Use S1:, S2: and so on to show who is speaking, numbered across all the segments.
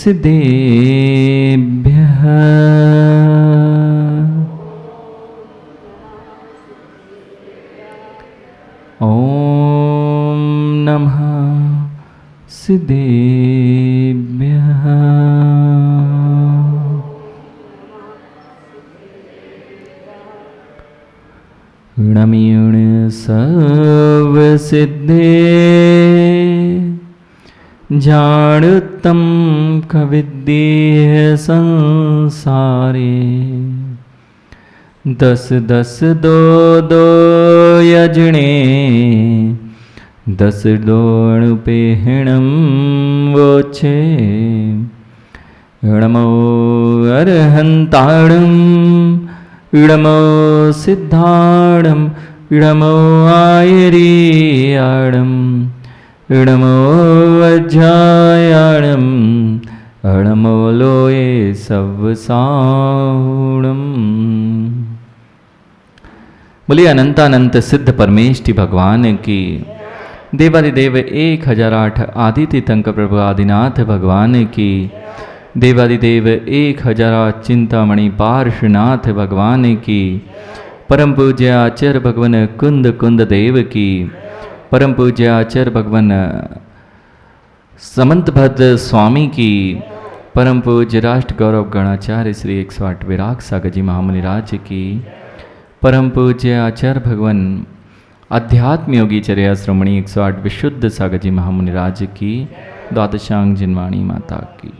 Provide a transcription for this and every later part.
S1: सिद्धेभ्यः ॐ नमः सिद्धेभ्यः णमीण सर्वसिद्धे जाणतं कविद्येह संसारे दस दस दो दो यजने दस दोणुपेहिणं वोचे णमो अर्हन्ताणं णमो सिद्धाणं णमो आयरीयाणं णमो वज्रायाणं णमो लोये सवसाणम्। बोलिए अनंतानंत सिद्ध परमेष्टि भगवान की। देवादिदेव 1008 आदि तीर्थंकर प्रभु आदिनाथ भगवान की। देवादिदेव 1008 चिंतामणि पार्श्वनाथ भगवान की। परम पूज्य आचार्य भगवान कुंद कुंद देव की। परम पूज्य आचार्य भगवान समंतभद्र स्वामी की। परम पूज्य राष्ट्र गौरव गणाचार्य श्री 108 विराग सागर जी महामुनि राज्य की। परम पूज्य आचार्य भगवान अध्यात्म योगी चर्या श्रमणी 108 विशुद्ध सागर जी महामुनि राज्य की। द्वादशांग जिनवाणी माता की।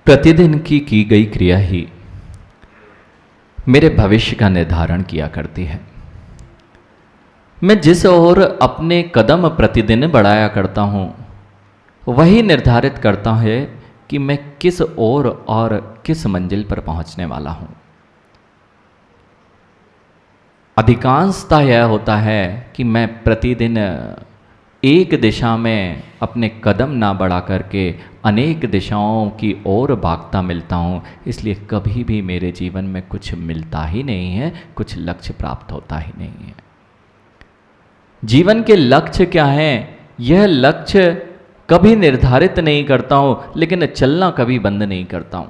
S1: प्रतिदिन की गई क्रिया ही मेरे भविष्य का निर्धारण किया करती है। मैं जिस ओर अपने कदम प्रतिदिन बढ़ाया करता हूँ वही निर्धारित करता है कि मैं किस ओर और किस मंजिल पर पहुंचने वाला हूं। अधिकांशतः यह होता है कि मैं प्रतिदिन एक दिशा में अपने कदम ना बढ़ा करके अनेक दिशाओं की ओर भागता मिलता हूं, इसलिए कभी भी मेरे जीवन में कुछ मिलता ही नहीं है, कुछ लक्ष्य प्राप्त होता ही नहीं है। जीवन के लक्ष्य क्या हैं? यह लक्ष्य कभी निर्धारित नहीं करता हूं, लेकिन चलना कभी बंद नहीं करता हूं।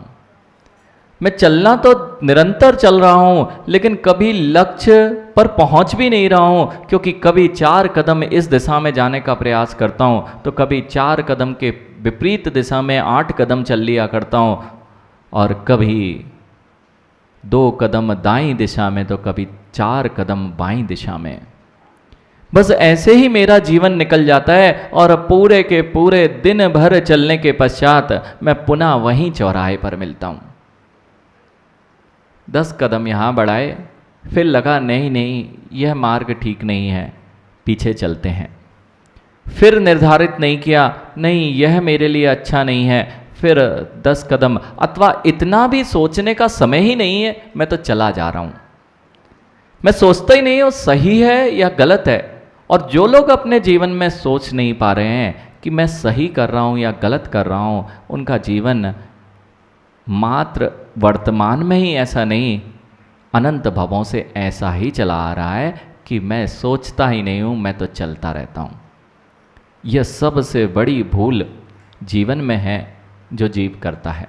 S1: मैं चलना तो निरंतर चल रहा हूं, लेकिन कभी लक्ष्य पर पहुंच भी नहीं रहा हूं, क्योंकि कभी 4 कदम इस दिशा में जाने का प्रयास करता हूं तो कभी 4 कदम के विपरीत दिशा में 8 कदम चल लिया करता हूं, और कभी 2 कदम दाईं दिशा में तो कभी 4 कदम बाईं दिशा में। बस ऐसे ही मेरा जीवन निकल जाता है, और पूरे के पूरे दिन भर चलने के पश्चात मैं पुनः वहीं चौराहे पर मिलता हूं। 10 कदम यहाँ बढ़ाए, फिर लगा नहीं यह मार्ग ठीक नहीं है, पीछे चलते हैं। फिर निर्धारित नहीं किया, नहीं यह मेरे लिए अच्छा नहीं है, फिर 10 कदम, अथवा इतना भी सोचने का समय ही नहीं है, मैं तो चला जा रहा हूं। मैं सोचता ही नहीं हूं सही है या गलत है। और जो लोग अपने जीवन में सोच नहीं पा रहे हैं कि मैं सही कर रहा हूं या गलत कर रहा हूं, उनका जीवन मात्र वर्तमान में ही ऐसा नहीं, अनंत भवों से ऐसा ही चला आ रहा है कि मैं सोचता ही नहीं हूं, मैं तो चलता रहता हूं। यह सबसे बड़ी भूल जीवन में है जो जीव करता है।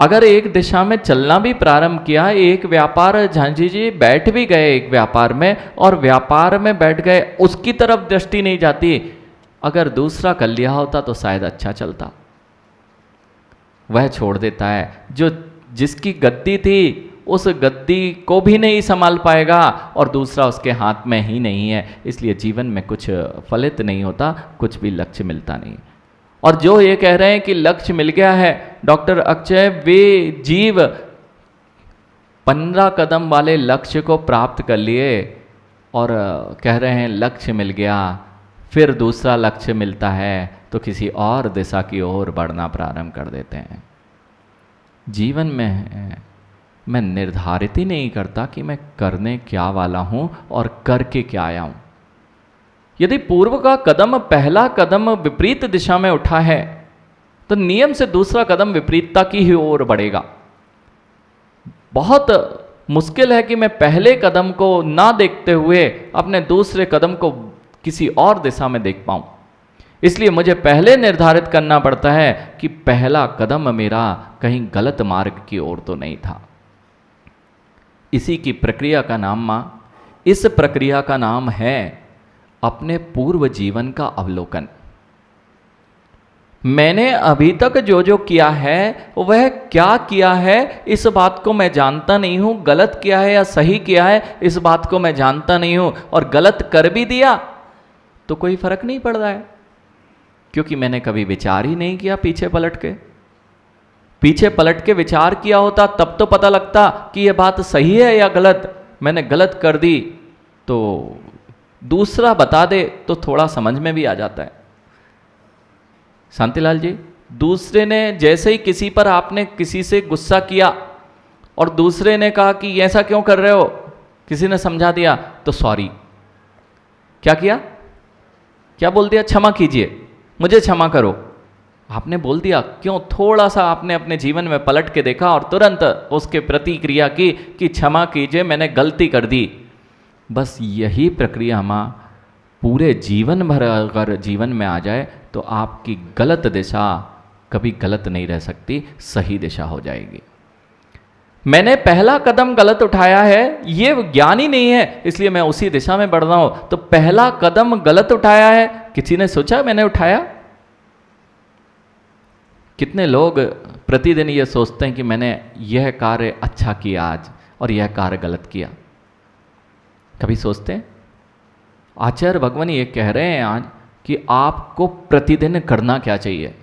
S1: अगर एक दिशा में चलना भी प्रारंभ किया, एक व्यापार झांझी जी बैठ भी गए एक व्यापार में, और व्यापार में बैठ गए, उसकी तरफ दृष्टि नहीं जाती। अगर दूसरा कर लिया होता तो शायद अच्छा चलता। वह छोड़ देता है। जो जिसकी गद्दी थी उस गद्दी को भी नहीं संभाल पाएगा, और दूसरा उसके हाथ में ही नहीं है, इसलिए जीवन में कुछ फलित नहीं होता, कुछ भी लक्ष्य मिलता नहीं। और जो ये कह रहे हैं कि लक्ष्य मिल गया है, डॉक्टर अक्षय, वे जीव 15 कदम वाले लक्ष्य को प्राप्त कर लिए और कह रहे हैं लक्ष्य मिल गया, फिर दूसरा लक्ष्य मिलता है तो किसी और दिशा की ओर बढ़ना प्रारंभ कर देते हैं। जीवन में मैं निर्धारित ही नहीं करता कि मैं करने क्या वाला हूं और करके क्या आया हूं। यदि पूर्व का कदम, पहला कदम विपरीत दिशा में उठा है तो नियम से दूसरा कदम विपरीतता की ही ओर बढ़ेगा। बहुत मुश्किल है कि मैं पहले कदम को ना देखते हुए अपने दूसरे कदम को किसी और दिशा में देख पाऊं। इसलिए मुझे पहले निर्धारित करना पड़ता है कि पहला कदम मेरा कहीं गलत मार्ग की ओर तो नहीं था। इसी की प्रक्रिया का नाम इस प्रक्रिया का नाम है अपने पूर्व जीवन का अवलोकन। मैंने अभी तक जो जो किया है वह क्या किया है इस बात को मैं जानता नहीं हूं। गलत किया है या सही किया है इस बात को मैं जानता नहीं हूं। और गलत कर भी दिया तो कोई फर्क नहीं पड़ रहा है, क्योंकि मैंने कभी विचार ही नहीं किया पीछे पलट के। पीछे पलट के विचार किया होता तब तो पता लगता कि यह बात सही है या गलत। मैंने गलत कर दी तो दूसरा बता दे तो थोड़ा समझ में भी आ जाता है। शांतिलाल जी, दूसरे ने जैसे ही किसी पर आपने किसी से गुस्सा किया और दूसरे ने कहा कि ऐसा क्यों कर रहे हो, किसी ने समझा दिया तो सॉरी। क्या किया? क्या बोल दिया? क्षमा कीजिए, मुझे क्षमा करो। आपने बोल दिया क्यों? थोड़ा सा आपने अपने जीवन में पलट के देखा और तुरंत उसके प्रतिक्रिया की कि क्षमा कीजिए, मैंने गलती कर दी। बस यही प्रक्रिया पूरे जीवन भर अगर जीवन में आ जाए तो आपकी गलत दिशा कभी गलत नहीं रह सकती, सही दिशा हो जाएगी। मैंने पहला कदम गलत उठाया है ये ज्ञान ही नहीं है, इसलिए मैं उसी दिशा में बढ़ रहा हूं। तो पहला कदम गलत उठाया है, किसी ने सोचा मैंने उठाया? कितने लोग प्रतिदिन ये सोचते हैं कि मैंने यह कार्य अच्छा किया आज और यह कार्य गलत किया? कभी सोचते हैं? आचार्य भगवान ये कह रहे हैं आज कि आपको प्रतिदिन करना क्या चाहिए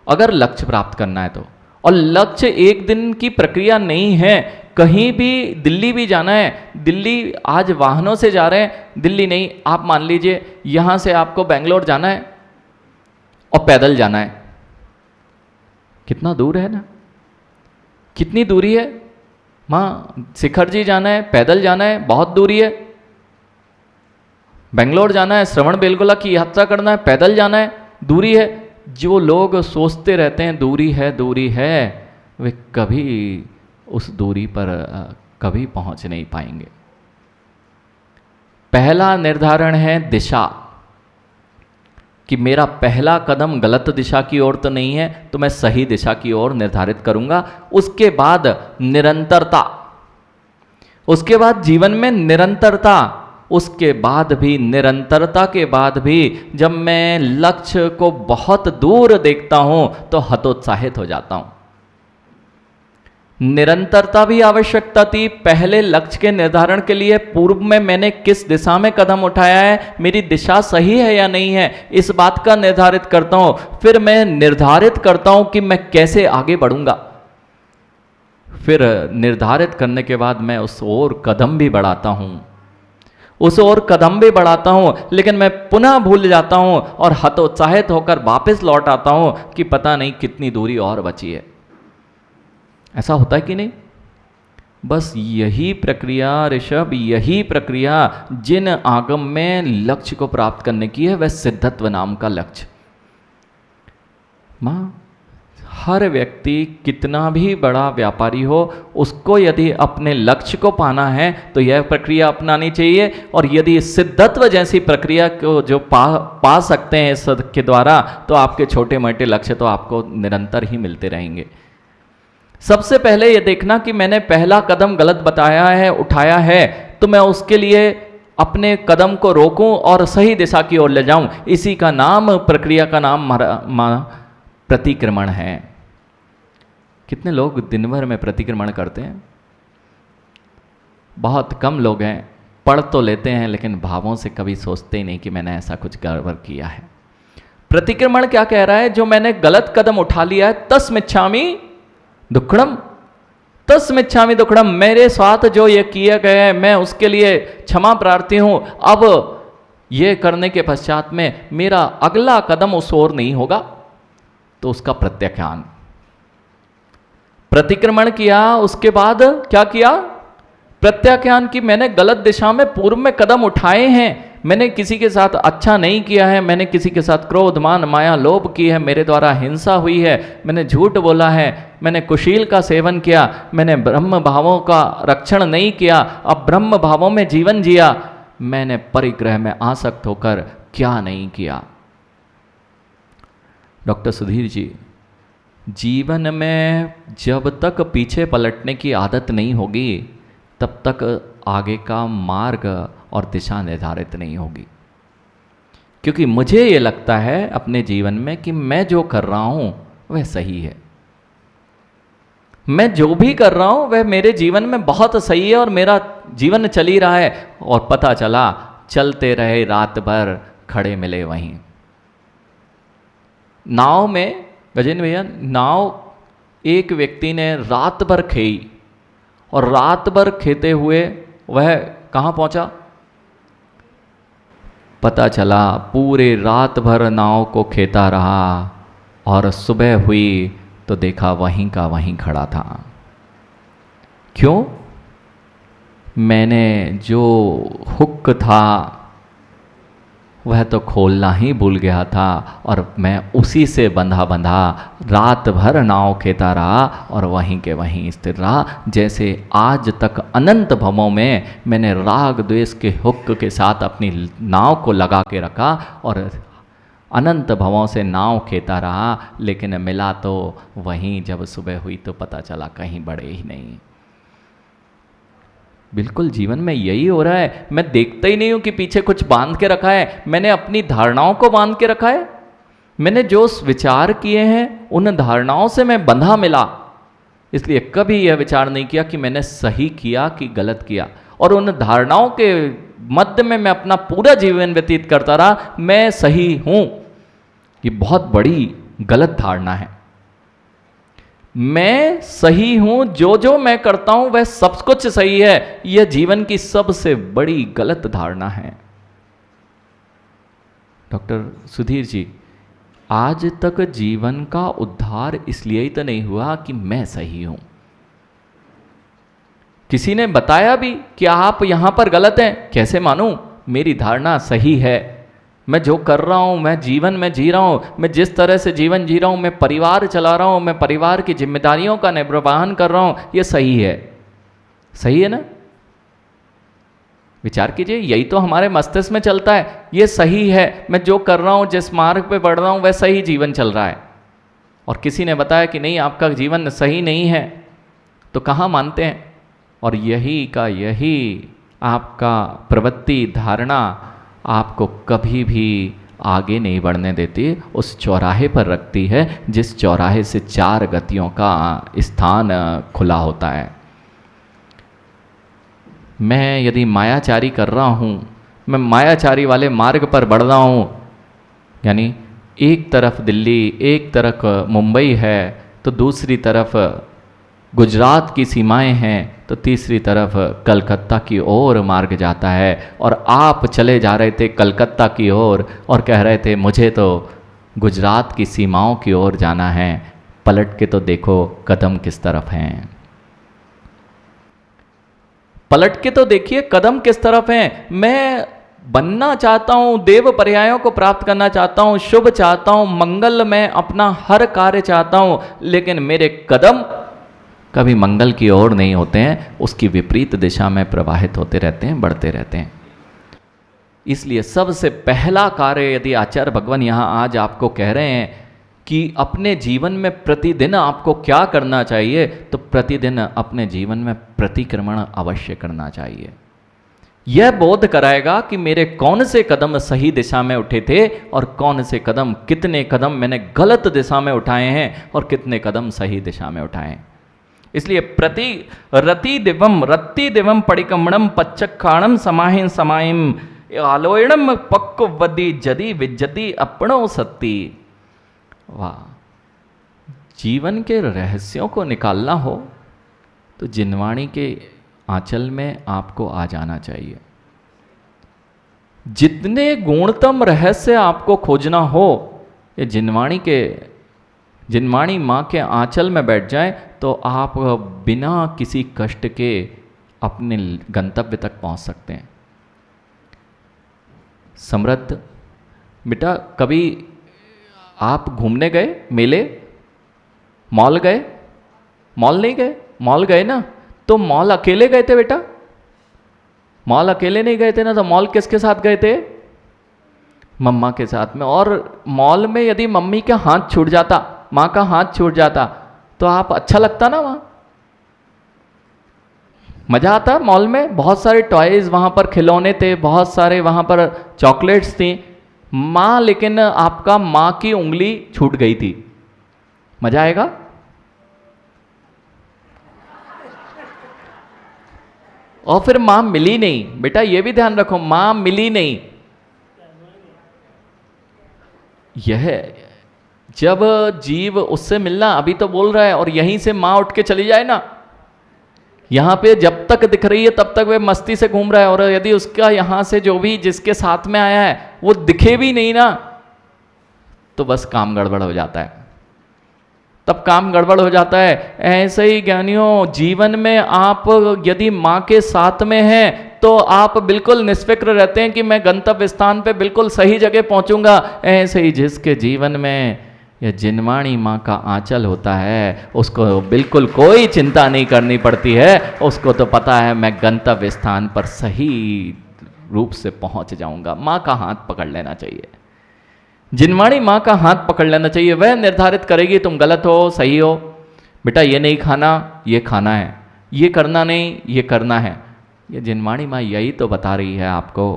S1: अगर लक्ष्य प्राप्त करना है तो। और लक्ष्य एक दिन की प्रक्रिया नहीं है। कहीं भी दिल्ली भी जाना है, दिल्ली आज वाहनों से जा रहे हैं, दिल्ली नहीं, आप मान लीजिए यहां से आपको बेंगलोर जाना है और पैदल जाना है। कितना दूर है ना, कितनी दूरी है। शिखर जी जाना है, पैदल जाना है, बहुत दूरी है। बेंगलोर जाना है, श्रवण बेलगोला की यात्रा करना है, पैदल जाना है, दूरी है। जो लोग सोचते रहते हैं दूरी है, वे कभी उस दूरी पर कभी पहुंच नहीं पाएंगे। पहला निर्धारण है दिशा, कि मेरा पहला कदम गलत दिशा की ओर तो नहीं है, तो मैं सही दिशा की ओर निर्धारित करूंगा। उसके बाद निरंतरता, उसके बाद जीवन में निरंतरता, उसके बाद भी निरंतरता के बाद भी जब मैं लक्ष्य को बहुत दूर देखता हूं तो हतोत्साहित हो जाता हूं। निरंतरता भी आवश्यकता थी। पहले लक्ष्य के निर्धारण के लिए पूर्व में मैंने किस दिशा में कदम उठाया है, मेरी दिशा सही है या नहीं है, इस बात का निर्धारित करता हूं। फिर मैं निर्धारित करता हूं कि मैं कैसे आगे बढ़ूंगा। फिर निर्धारित करने के बाद मैं उस ओर कदम भी बढ़ाता हूं, उस ओर कदम भी बढ़ाता हूं, लेकिन मैं पुनः भूल जाता हूं और हतोत्साहित होकर वापस लौट आता हूं कि पता नहीं कितनी दूरी और बची है। ऐसा होता है कि नहीं? बस यही प्रक्रिया ऋषभ, यही प्रक्रिया जिन आगम में लक्ष्य को प्राप्त करने की है, वह सिद्धत्व नाम का लक्ष्य। हर व्यक्ति कितना भी बड़ा व्यापारी हो, उसको यदि अपने लक्ष्य को पाना है तो यह प्रक्रिया अपनानी चाहिए। और यदि सिद्धत्व जैसी प्रक्रिया को जो पा सकते हैं इसके द्वारा, तो आपके छोटे मोटे लक्ष्य तो आपको निरंतर ही मिलते रहेंगे। सबसे पहले यह देखना कि मैंने पहला कदम गलत बताया है, उठाया है, तो मैं उसके लिए अपने कदम को रोकूं और सही दिशा की ओर ले जाऊं। इसी का नाम, प्रक्रिया का नाम प्रतिक्रमण है। कितने लोग दिन भर में प्रतिक्रमण करते हैं? बहुत कम लोग हैं। पढ़ तो लेते हैं लेकिन भावों से कभी सोचते ही नहीं कि मैंने ऐसा कुछ गड़बड़ किया है। प्रतिक्रमण क्या कह रहा है? जो मैंने गलत कदम उठा लिया है, तस्मिच्छामि दुक्कडम, तस्मिच्छामि दुक्कडम, मेरे साथ जो ये किया गया है मैं उसके लिए क्षमा प्रार्थी हूं। अब ये करने के पश्चात में मेरा अगला कदम उस ओर नहीं होगा। तो उसका प्रत्याख्यान, प्रतिक्रमण किया, उसके बाद क्या किया? प्रत्याख्यान की मैंने गलत दिशा में पूर्व में कदम उठाए हैं, मैंने किसी के साथ अच्छा नहीं किया है, मैंने किसी के साथ क्रोध मान माया लोभ की है, मेरे द्वारा हिंसा हुई है, मैंने झूठ बोला है, मैंने कुशील का सेवन किया, मैंने ब्रह्म भावों का रक्षण नहीं किया, अब ब्रह्म भावों में जीवन जिया, मैंने परिग्रह में आसक्त होकर क्या नहीं किया। डॉक्टर सुधीर जी, जीवन में जब तक पीछे पलटने की आदत नहीं होगी तब तक आगे का मार्ग और दिशा निर्धारित नहीं होगी। क्योंकि मुझे ये लगता है अपने जीवन में कि मैं जो कर रहा हूं वह सही है, मैं जो भी कर रहा हूं वह मेरे जीवन में बहुत सही है और मेरा जीवन चल ही रहा है। और पता चला चलते रहे रात भर, खड़े मिले वहीं। नाव में गजेंद्र भैया, नाव एक व्यक्ति ने रात भर खेई और रात भर खेते हुए वह कहाँ पहुंचा? पता चला पूरे रात भर नाव को खेता रहा और सुबह हुई तो देखा वहीं का वहीं खड़ा था। क्यों? मैंने जो हुक था वह तो खोलना ही भूल गया था और मैं उसी से बंधा बंधा रात भर नाव खेता रहा और वहीं के वहीं स्थिर रहा। जैसे आज तक अनंत भवों में मैंने राग द्वेष के हुक के साथ अपनी नाव को लगा के रखा और अनंत भवों से नाव खेता रहा, लेकिन मिला तो वहीं जब सुबह हुई तो पता चला कहीं बड़े ही नहीं। बिल्कुल जीवन में यही हो रहा है। मैं देखता ही नहीं हूं कि पीछे कुछ बांध के रखा है, मैंने अपनी धारणाओं को बांध के रखा है। मैंने जो विचार किए हैं उन धारणाओं से मैं बंधा मिला, इसलिए कभी यह विचार नहीं किया कि मैंने सही किया कि गलत किया। और उन धारणाओं के मध्य में मैं अपना पूरा जीवन व्यतीत करता रहा, मैं सही हूं। ये बहुत बड़ी गलत धारणा है। मैं सही हूं, जो जो मैं करता हूं वह सब कुछ सही है, यह जीवन की सबसे बड़ी गलत धारणा है। डॉक्टर सुधीर जी, आज तक जीवन का उद्धार इसलिए ही तो नहीं हुआ कि मैं सही हूं। किसी ने बताया भी कि आप यहां पर गलत हैं, कैसे मानूं? मेरी धारणा सही है, मैं जो कर रहा हूं, मैं जीवन में जी रहा हूं, मैं जिस तरह से जीवन जी रहा हूं, मैं परिवार चला रहा हूं, मैं परिवार की जिम्मेदारियों का निर्वहन कर रहा हूं, यह सही है। सही है ना? विचार कीजिए, यही तो हमारे मस्तिष्क में चलता है। यह सही है, मैं जो कर रहा हूं, जिस मार्ग पे बढ़ रहा हूं वह सही जीवन चल रहा है। और किसी ने बताया कि नहीं, आपका जीवन सही नहीं है, तो कहाँ मानते हैं? और यही का यही आपका प्रवृत्ति धारणा आपको कभी भी आगे नहीं बढ़ने देती, उस चौराहे पर रखती है जिस चौराहे से 4 गतियों का स्थान खुला होता है। मैं यदि मायाचारी कर रहा हूँ, मैं मायाचारी वाले मार्ग पर बढ़ रहा हूँ, यानी एक तरफ दिल्ली, एक तरफ मुंबई है, तो दूसरी तरफ गुजरात की सीमाएं हैं, तो तीसरी तरफ कलकत्ता की ओर मार्ग जाता है। और आप चले जा रहे थे कलकत्ता की ओर और कह रहे थे मुझे तो गुजरात की सीमाओं की ओर जाना है। पलट के तो देखो कदम किस तरफ हैं। पलट के तो देखिए कदम किस तरफ हैं। मैं बनना चाहता हूं, देव पर्यायों को प्राप्त करना चाहता हूं, शुभ चाहता हूं, मंगल में अपना हर कार्य चाहता हूं, लेकिन मेरे कदम कभी मंगल की ओर नहीं होते हैं, उसकी विपरीत दिशा में प्रवाहित होते रहते हैं, बढ़ते रहते हैं। इसलिए सबसे पहला कार्य, यदि आचार्य भगवान यहाँ आज आपको कह रहे हैं कि अपने जीवन में प्रतिदिन आपको क्या करना चाहिए, तो प्रतिदिन अपने जीवन में प्रतिक्रमण अवश्य करना चाहिए। यह बोध कराएगा कि मेरे कौन से कदम सही दिशा में उठे थे और कौन से कदम, कितने कदम मैंने गलत दिशा में उठाए हैं और कितने कदम सही दिशा में उठाए हैं। इसलिए रति दिवम पडिकमणम पच्चक्षाणम समाहिन समाइम आलोयणम पक्वदी जदि विजति अपनो सत्ती। वाह! जीवन के रहस्यों को निकालना हो तो जिनवाणी के आंचल में आपको आ जाना चाहिए। जितने गुणतम रहस्य आपको खोजना हो, ये जिनवाणी माँ के आंचल में बैठ जाए तो आप बिना किसी कष्ट के अपने गंतव्य तक पहुंच सकते हैं। समृद्ध, बेटा कभी आप घूमने गए, मेले, मॉल गए? मॉल नहीं गए? मॉल गए ना, तो मॉल अकेले गए थे बेटा? मॉल अकेले नहीं गए थे ना, तो मॉल किसके साथ गए थे? मम्मा के साथ में। और मॉल में यदि मम्मी का हाथ छूट जाता, माँ का हाथ छूट जाता, तो आप अच्छा लगता ना? वहाँ मज़ा आता। मॉल में बहुत सारे टॉयज़, वहाँ पर खिलौने थे, बहुत सारे वहाँ पर चॉकलेट्स थी। माँ, लेकिन आपका माँ की उंगली छूट गई थी, मज़ा आएगा? और फिर माँ मिली नहीं, बेटा ये भी ध्यान रखो, माँ मिली नहीं। यह जब जीव उससे मिलना, अभी तो बोल रहा है, और यहीं से माँ उठ के चली जाए ना, यहाँ पे जब तक दिख रही है तब तक वह मस्ती से घूम रहा है, और यदि उसका यहाँ से जो भी जिसके साथ में आया है वो दिखे भी नहीं ना, तो बस काम गड़बड़ हो जाता है, तब काम गड़बड़ हो जाता है। ऐसे ही ज्ञानियों, जीवन में आप यदि माँ के साथ में हैं तो आप बिल्कुल निष्फिक्र रहते हैं कि मैं गंतव्य स्थान पे बिल्कुल सही जगह पहुंचूंगा। ऐसे ही जिसके जीवन में यह जिनवाणी माँ का आंचल होता है, उसको बिल्कुल कोई चिंता नहीं करनी पड़ती है, उसको तो पता है मैं गंतव्य स्थान पर सही रूप से पहुंच जाऊंगा। माँ का हाथ पकड़ लेना चाहिए, जिनवाणी माँ का हाथ पकड़ लेना चाहिए, वह निर्धारित करेगी तुम गलत हो सही हो। बेटा ये नहीं खाना, ये खाना है, ये करना नहीं, ये करना है। ये जिनवाणी माँ यही तो बता रही है आपको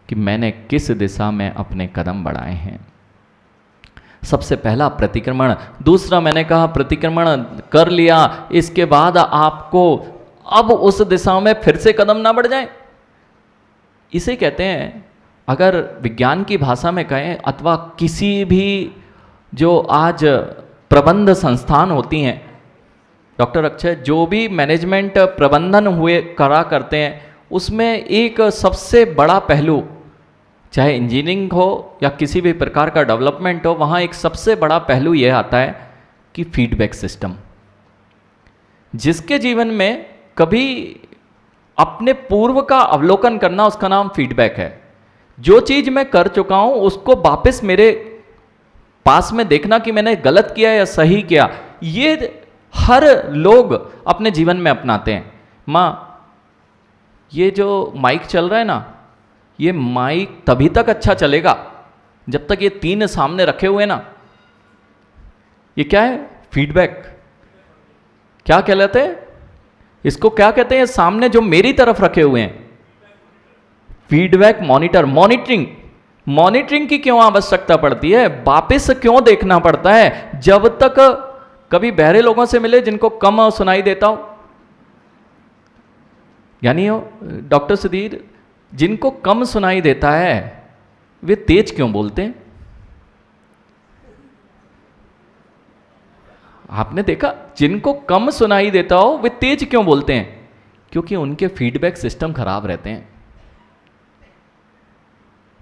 S1: कि मैंने किस दिशा में अपने कदम बढ़ाए हैं। सबसे पहला प्रतिक्रमण। दूसरा, मैंने कहा प्रतिक्रमण कर लिया, इसके बाद आपको अब उस दिशा में फिर से कदम ना बढ़ जाए। इसे कहते हैं, अगर विज्ञान की भाषा में कहें, अथवा किसी भी जो आज प्रबंध संस्थान होती हैं, डॉक्टर अक्षय, जो भी मैनेजमेंट प्रबंधन हुए करा करते हैं, उसमें एक सबसे बड़ा पहलू, चाहे इंजीनियरिंग हो या किसी भी प्रकार का डेवलपमेंट हो, वहाँ एक सबसे बड़ा पहलू यह आता है कि फीडबैक सिस्टम। जिसके जीवन में कभी अपने पूर्व का अवलोकन करना, उसका नाम फीडबैक है। जो चीज़ मैं कर चुका हूँ उसको वापस मेरे पास में देखना कि मैंने गलत किया या सही किया, ये हर लोग अपने जीवन में अपनाते हैं। माँ, ये जो माइक चल रहा है ना, ये माइक तभी तक अच्छा चलेगा जब तक ये तीन सामने रखे हुए ना, ये क्या है? फीडबैक। क्या कहलाते हैं इसको? क्या कहते हैं सामने जो मेरी तरफ रखे हुए हैं? Feedback monitor, monitoring. मॉनिटरिंग की क्यों आवश्यकता पड़ती है? वापस क्यों देखना पड़ता है? जब तक कभी बहरे लोगों से मिले जिनको कम सुनाई देता हो, यानी डॉक्टर सुधीर, जिनको कम सुनाई देता है वे तेज क्यों बोलते हैं? आपने देखा, जिनको कम सुनाई देता हो वे तेज क्यों बोलते हैं? क्योंकि उनके फीडबैक सिस्टम खराब रहते हैं।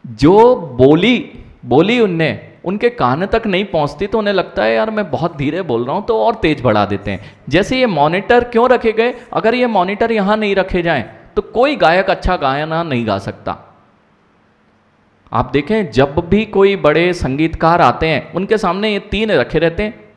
S1: जो बोली उनने उनके कान तक नहीं पहुंचती, तो उन्हें लगता है यार मैं बहुत धीरे बोल रहा हूं, तो और तेज बढ़ा देते हैं। जैसे ये मॉनिटर क्यों रखे गए? अगर ये मॉनिटर यहां नहीं रखे जाएं तो कोई गायक अच्छा गाना नहीं गा सकता। आप देखें, जब भी कोई बड़े संगीतकार आते हैं उनके सामने ये तीन रखे रहते हैं।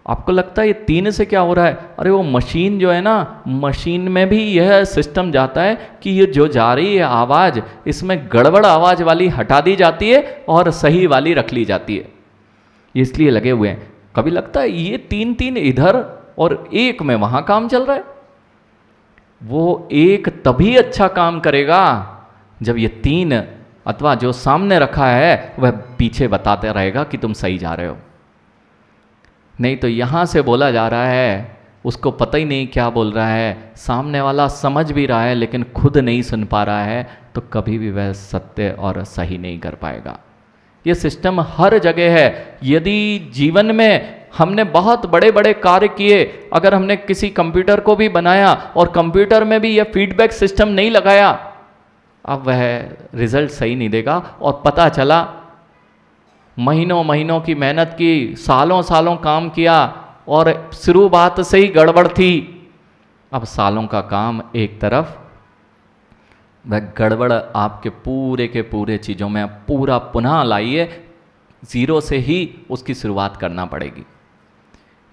S1: आपको लगता है ये तीन से क्या हो रहा है? अरे वो मशीन जो है ना, मशीन में भी यह सिस्टम जाता है कि ये जो जा रही है आवाज़, इसमें गड़बड़ आवाज़ वाली हटा दी जाती है और सही वाली रख ली जाती है। इसलिए लगे हुए हैं। कभी लगता है ये तीन तीन इधर और एक में वहाँ काम चल रहा है। वो एक तभी अच्छा काम करेगा जब ये तीन अथवा जो सामने रखा है वह पीछे बताते रहेगा कि तुम सही जा रहे हो। नहीं तो यहाँ से बोला जा रहा है, उसको पता ही नहीं क्या बोल रहा है, सामने वाला समझ भी रहा है लेकिन खुद नहीं सुन पा रहा है, तो कभी भी वह सत्य और सही नहीं कर पाएगा। ये सिस्टम हर जगह है। यदि जीवन में हमने बहुत बड़े बड़े कार्य किए, अगर हमने किसी कंप्यूटर को भी बनाया और कंप्यूटर में भी यह फीडबैक सिस्टम नहीं लगाया, अब वह रिजल्ट सही नहीं देगा। और पता चला महीनों महीनों की मेहनत की, सालों सालों काम किया और शुरुआत से ही गड़बड़ थी, अब सालों का काम एक तरफ वह गड़बड़ आपके पूरे के पूरे चीज़ों में पूरा पुनः लाइए, ज़ीरो से ही उसकी शुरुआत करना पड़ेगी।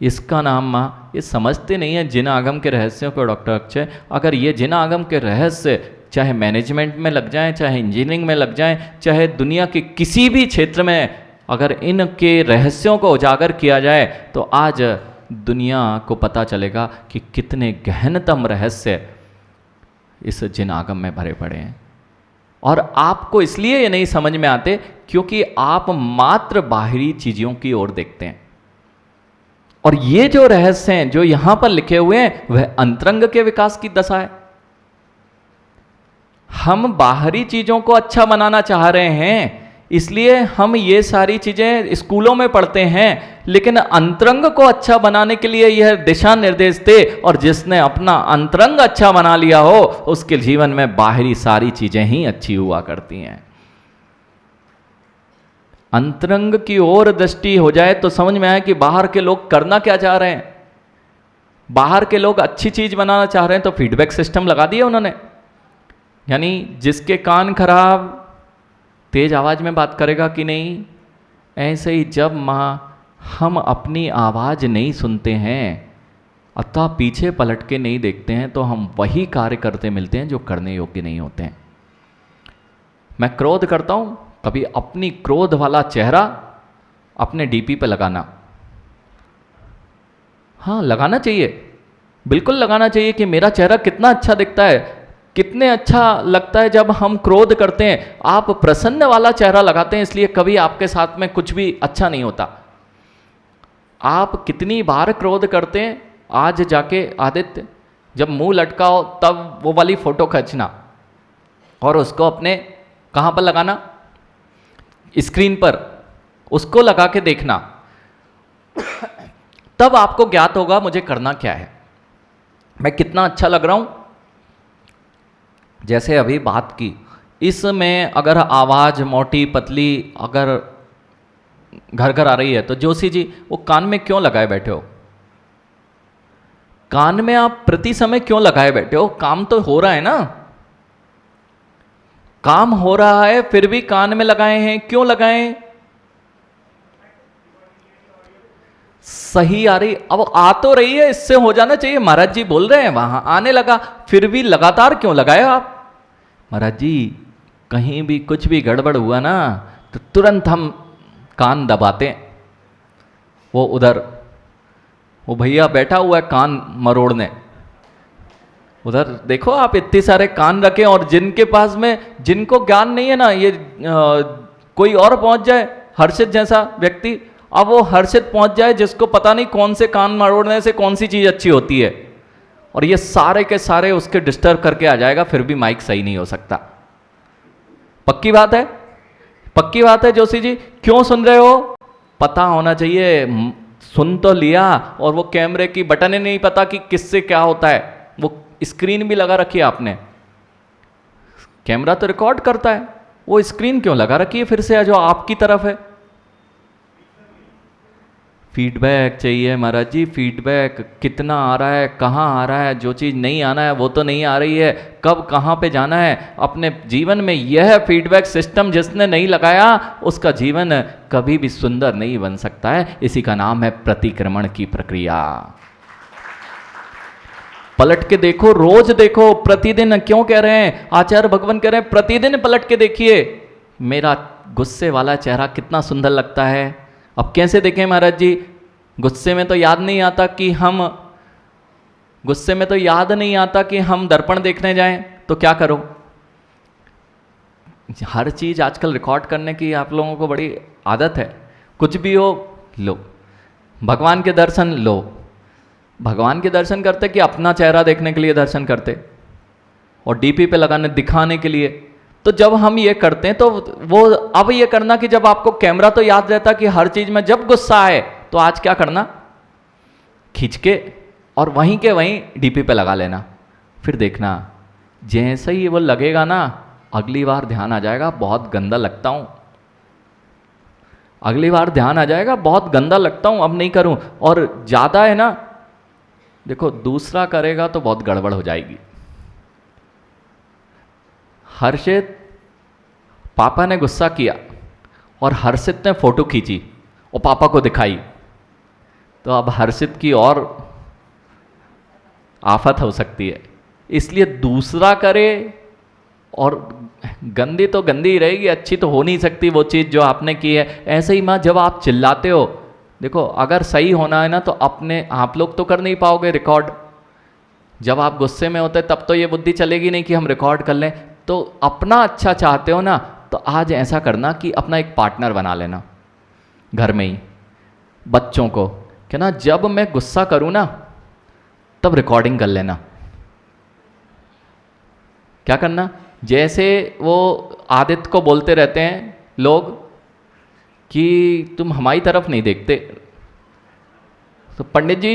S1: इसका नाम माँ ये समझते नहीं है जिन आगम के रहस्यों को डॉक्टर अक्षय। अगर ये जिन आगम के रहस्य चाहे मैनेजमेंट में लग जाएं, चाहे इंजीनियरिंग में लग जाएं, चाहे दुनिया के किसी भी क्षेत्र में अगर इनके रहस्यों को उजागर किया जाए तो आज दुनिया को पता चलेगा कि कितने गहनतम रहस्य इस जिन आगम में भरे पड़े हैं। और आपको इसलिए ये नहीं समझ में आते क्योंकि आप मात्र बाहरी चीज़ों की ओर देखते हैं। और ये जो रहस्य हैं जो यहां पर लिखे हुए हैं वह अंतरंग के विकास की दशा है। हम बाहरी चीजों को अच्छा बनाना चाह रहे हैं, इसलिए हम ये सारी चीजें स्कूलों में पढ़ते हैं, लेकिन अंतरंग को अच्छा बनाने के लिए यह दिशा निर्देश थे। और जिसने अपना अंतरंग अच्छा बना लिया हो उसके जीवन में बाहरी सारी चीजें ही अच्छी हुआ करती हैं। अंतरंग की ओर दृष्टि हो जाए तो समझ में आए कि बाहर के लोग करना क्या चाह रहे हैं। बाहर के लोग अच्छी चीज बनाना चाह रहे हैं तो फीडबैक सिस्टम लगा दिया उन्होंने, यानी जिसके कान खराब तेज आवाज में बात करेगा कि नहीं। ऐसे ही जब हम अपनी आवाज नहीं सुनते हैं अतः पीछे पलट के नहीं देखते हैं तो हम वही कार्य करते मिलते हैं जो करने योग्य नहीं होते हैं। मैं क्रोध करता हूं, कभी अपनी क्रोध वाला चेहरा अपने डीपी पे लगाना, हाँ लगाना चाहिए, बिल्कुल लगाना चाहिए कि मेरा चेहरा कितना अच्छा दिखता है, कितने अच्छा लगता है जब हम क्रोध करते हैं। आप प्रसन्न वाला चेहरा लगाते हैं इसलिए कभी आपके साथ में कुछ भी अच्छा नहीं होता। आप कितनी बार क्रोध करते हैं, आज जाके आदित्य जब मुंह लटकाओ तब वो वाली फोटो खींचना और उसको अपने कहाँ पर लगाना, स्क्रीन पर उसको लगा के देखना, तब आपको ज्ञात होगा मुझे करना क्या है, मैं कितना अच्छा लग रहा हूं। जैसे अभी बात की, इसमें अगर आवाज मोटी पतली अगर घर घर आ रही है तो जोशी जी वो कान में क्यों लगाए बैठे हो, कान में आप प्रति समय क्यों लगाए बैठे हो, काम तो हो रहा है ना, काम हो रहा है फिर भी कान में लगाए हैं, क्यों लगाए। सही आ रही, अब आ तो रही है, इससे हो जाना चाहिए। महाराज जी बोल रहे हैं वहां आने लगा, फिर भी लगातार क्यों लगाए आप। महाराज जी कहीं भी कुछ भी गड़बड़ हुआ ना तो तुरंत हम कान दबाते हैं। वो उधर वो भैया बैठा हुआ है कान मरोड़ने, उधर देखो आप इतने सारे कान रखे और जिनके पास में जिनको ज्ञान नहीं है ना, ये कोई और पहुंच जाए, हर्षित जैसा व्यक्ति, अब वो हर्षित पहुंच जाए जिसको पता नहीं कौन से कान मरोड़ने से कौन सी चीज अच्छी होती है, और ये सारे के सारे उसके डिस्टर्ब करके आ जाएगा, फिर भी माइक सही नहीं हो सकता। पक्की बात है, पक्की बात है जोशी जी, क्यों सुन रहे हो, पता होना चाहिए। सुन तो लिया और वो कैमरे की बटन ही नहीं पता कि किससे क्या होता है। वो स्क्रीन भी लगा रखी है आपने, कैमरा तो रिकॉर्ड करता है, वो स्क्रीन क्यों लगा रखी है फिर से जो आपकी तरफ है। फीडबैक चाहिए महाराज जी, फीडबैक कितना आ रहा है, कहाँ आ रहा है, जो चीज़ नहीं आना है वो तो नहीं आ रही है, कब कहाँ पे जाना है। अपने जीवन में यह फीडबैक सिस्टम जिसने नहीं लगाया उसका जीवन कभी भी सुंदर नहीं बन सकता है। इसी का नाम है प्रतिक्रमण की प्रक्रिया। पलट के देखो, रोज देखो, प्रतिदिन। क्यों कह रहे हैं आचार्य भगवान, कह रहे हैं प्रतिदिन पलट के देखिए मेरा गुस्से वाला चेहरा कितना सुंदर लगता है। अब कैसे देखें महाराज जी, गुस्से में तो याद नहीं आता कि हम गुस्से में तो याद नहीं आता कि हम दर्पण देखने जाएं, तो क्या करो, हर चीज आजकल रिकॉर्ड करने की आप लोगों को बड़ी आदत है। कुछ भी हो लो, भगवान के दर्शन लो, भगवान के दर्शन करते कि अपना चेहरा देखने के लिए दर्शन करते और डीपी पे लगाने दिखाने के लिए। तो जब हम ये करते हैं तो वो अब ये करना कि जब आपको कैमरा तो याद रहता कि हर चीज में जब गुस्सा आए तो आज क्या करना, खींच के और वहीं के वहीं डीपी पे लगा लेना, फिर देखना जैसे ही वो लगेगा ना अगली बार ध्यान आ जाएगा बहुत गंदा लगता हूं, अगली बार ध्यान आ जाएगा बहुत गंदा लगता हूं, अब नहीं करूं। और ज्यादा है ना, देखो दूसरा करेगा तो बहुत गड़बड़ हो जाएगी। हर्षित, पापा ने गुस्सा किया और हर्षित ने फोटो खींची और पापा को दिखाई, तो अब हर्षित की और आफत हो सकती है। इसलिए दूसरा करे, और गंदी तो गंदी ही रहेगी, अच्छी तो हो नहीं सकती वो चीज़ जो आपने की है। ऐसे ही माँ, जब आप चिल्लाते हो, देखो अगर सही होना है ना तो अपने आप लोग तो कर नहीं पाओगे रिकॉर्ड। जब आप गुस्से में होते तब तो ये बुद्धि चलेगी नहीं कि हम रिकॉर्ड कर लें। तो अपना अच्छा चाहते हो ना, तो आज ऐसा करना कि अपना एक पार्टनर बना लेना घर में ही, बच्चों को कि ना जब मैं गुस्सा करूं ना तब रिकॉर्डिंग कर लेना। क्या करना, जैसे वो आदित्य को बोलते रहते हैं लोग कि तुम हमारी तरफ नहीं देखते, तो पंडित जी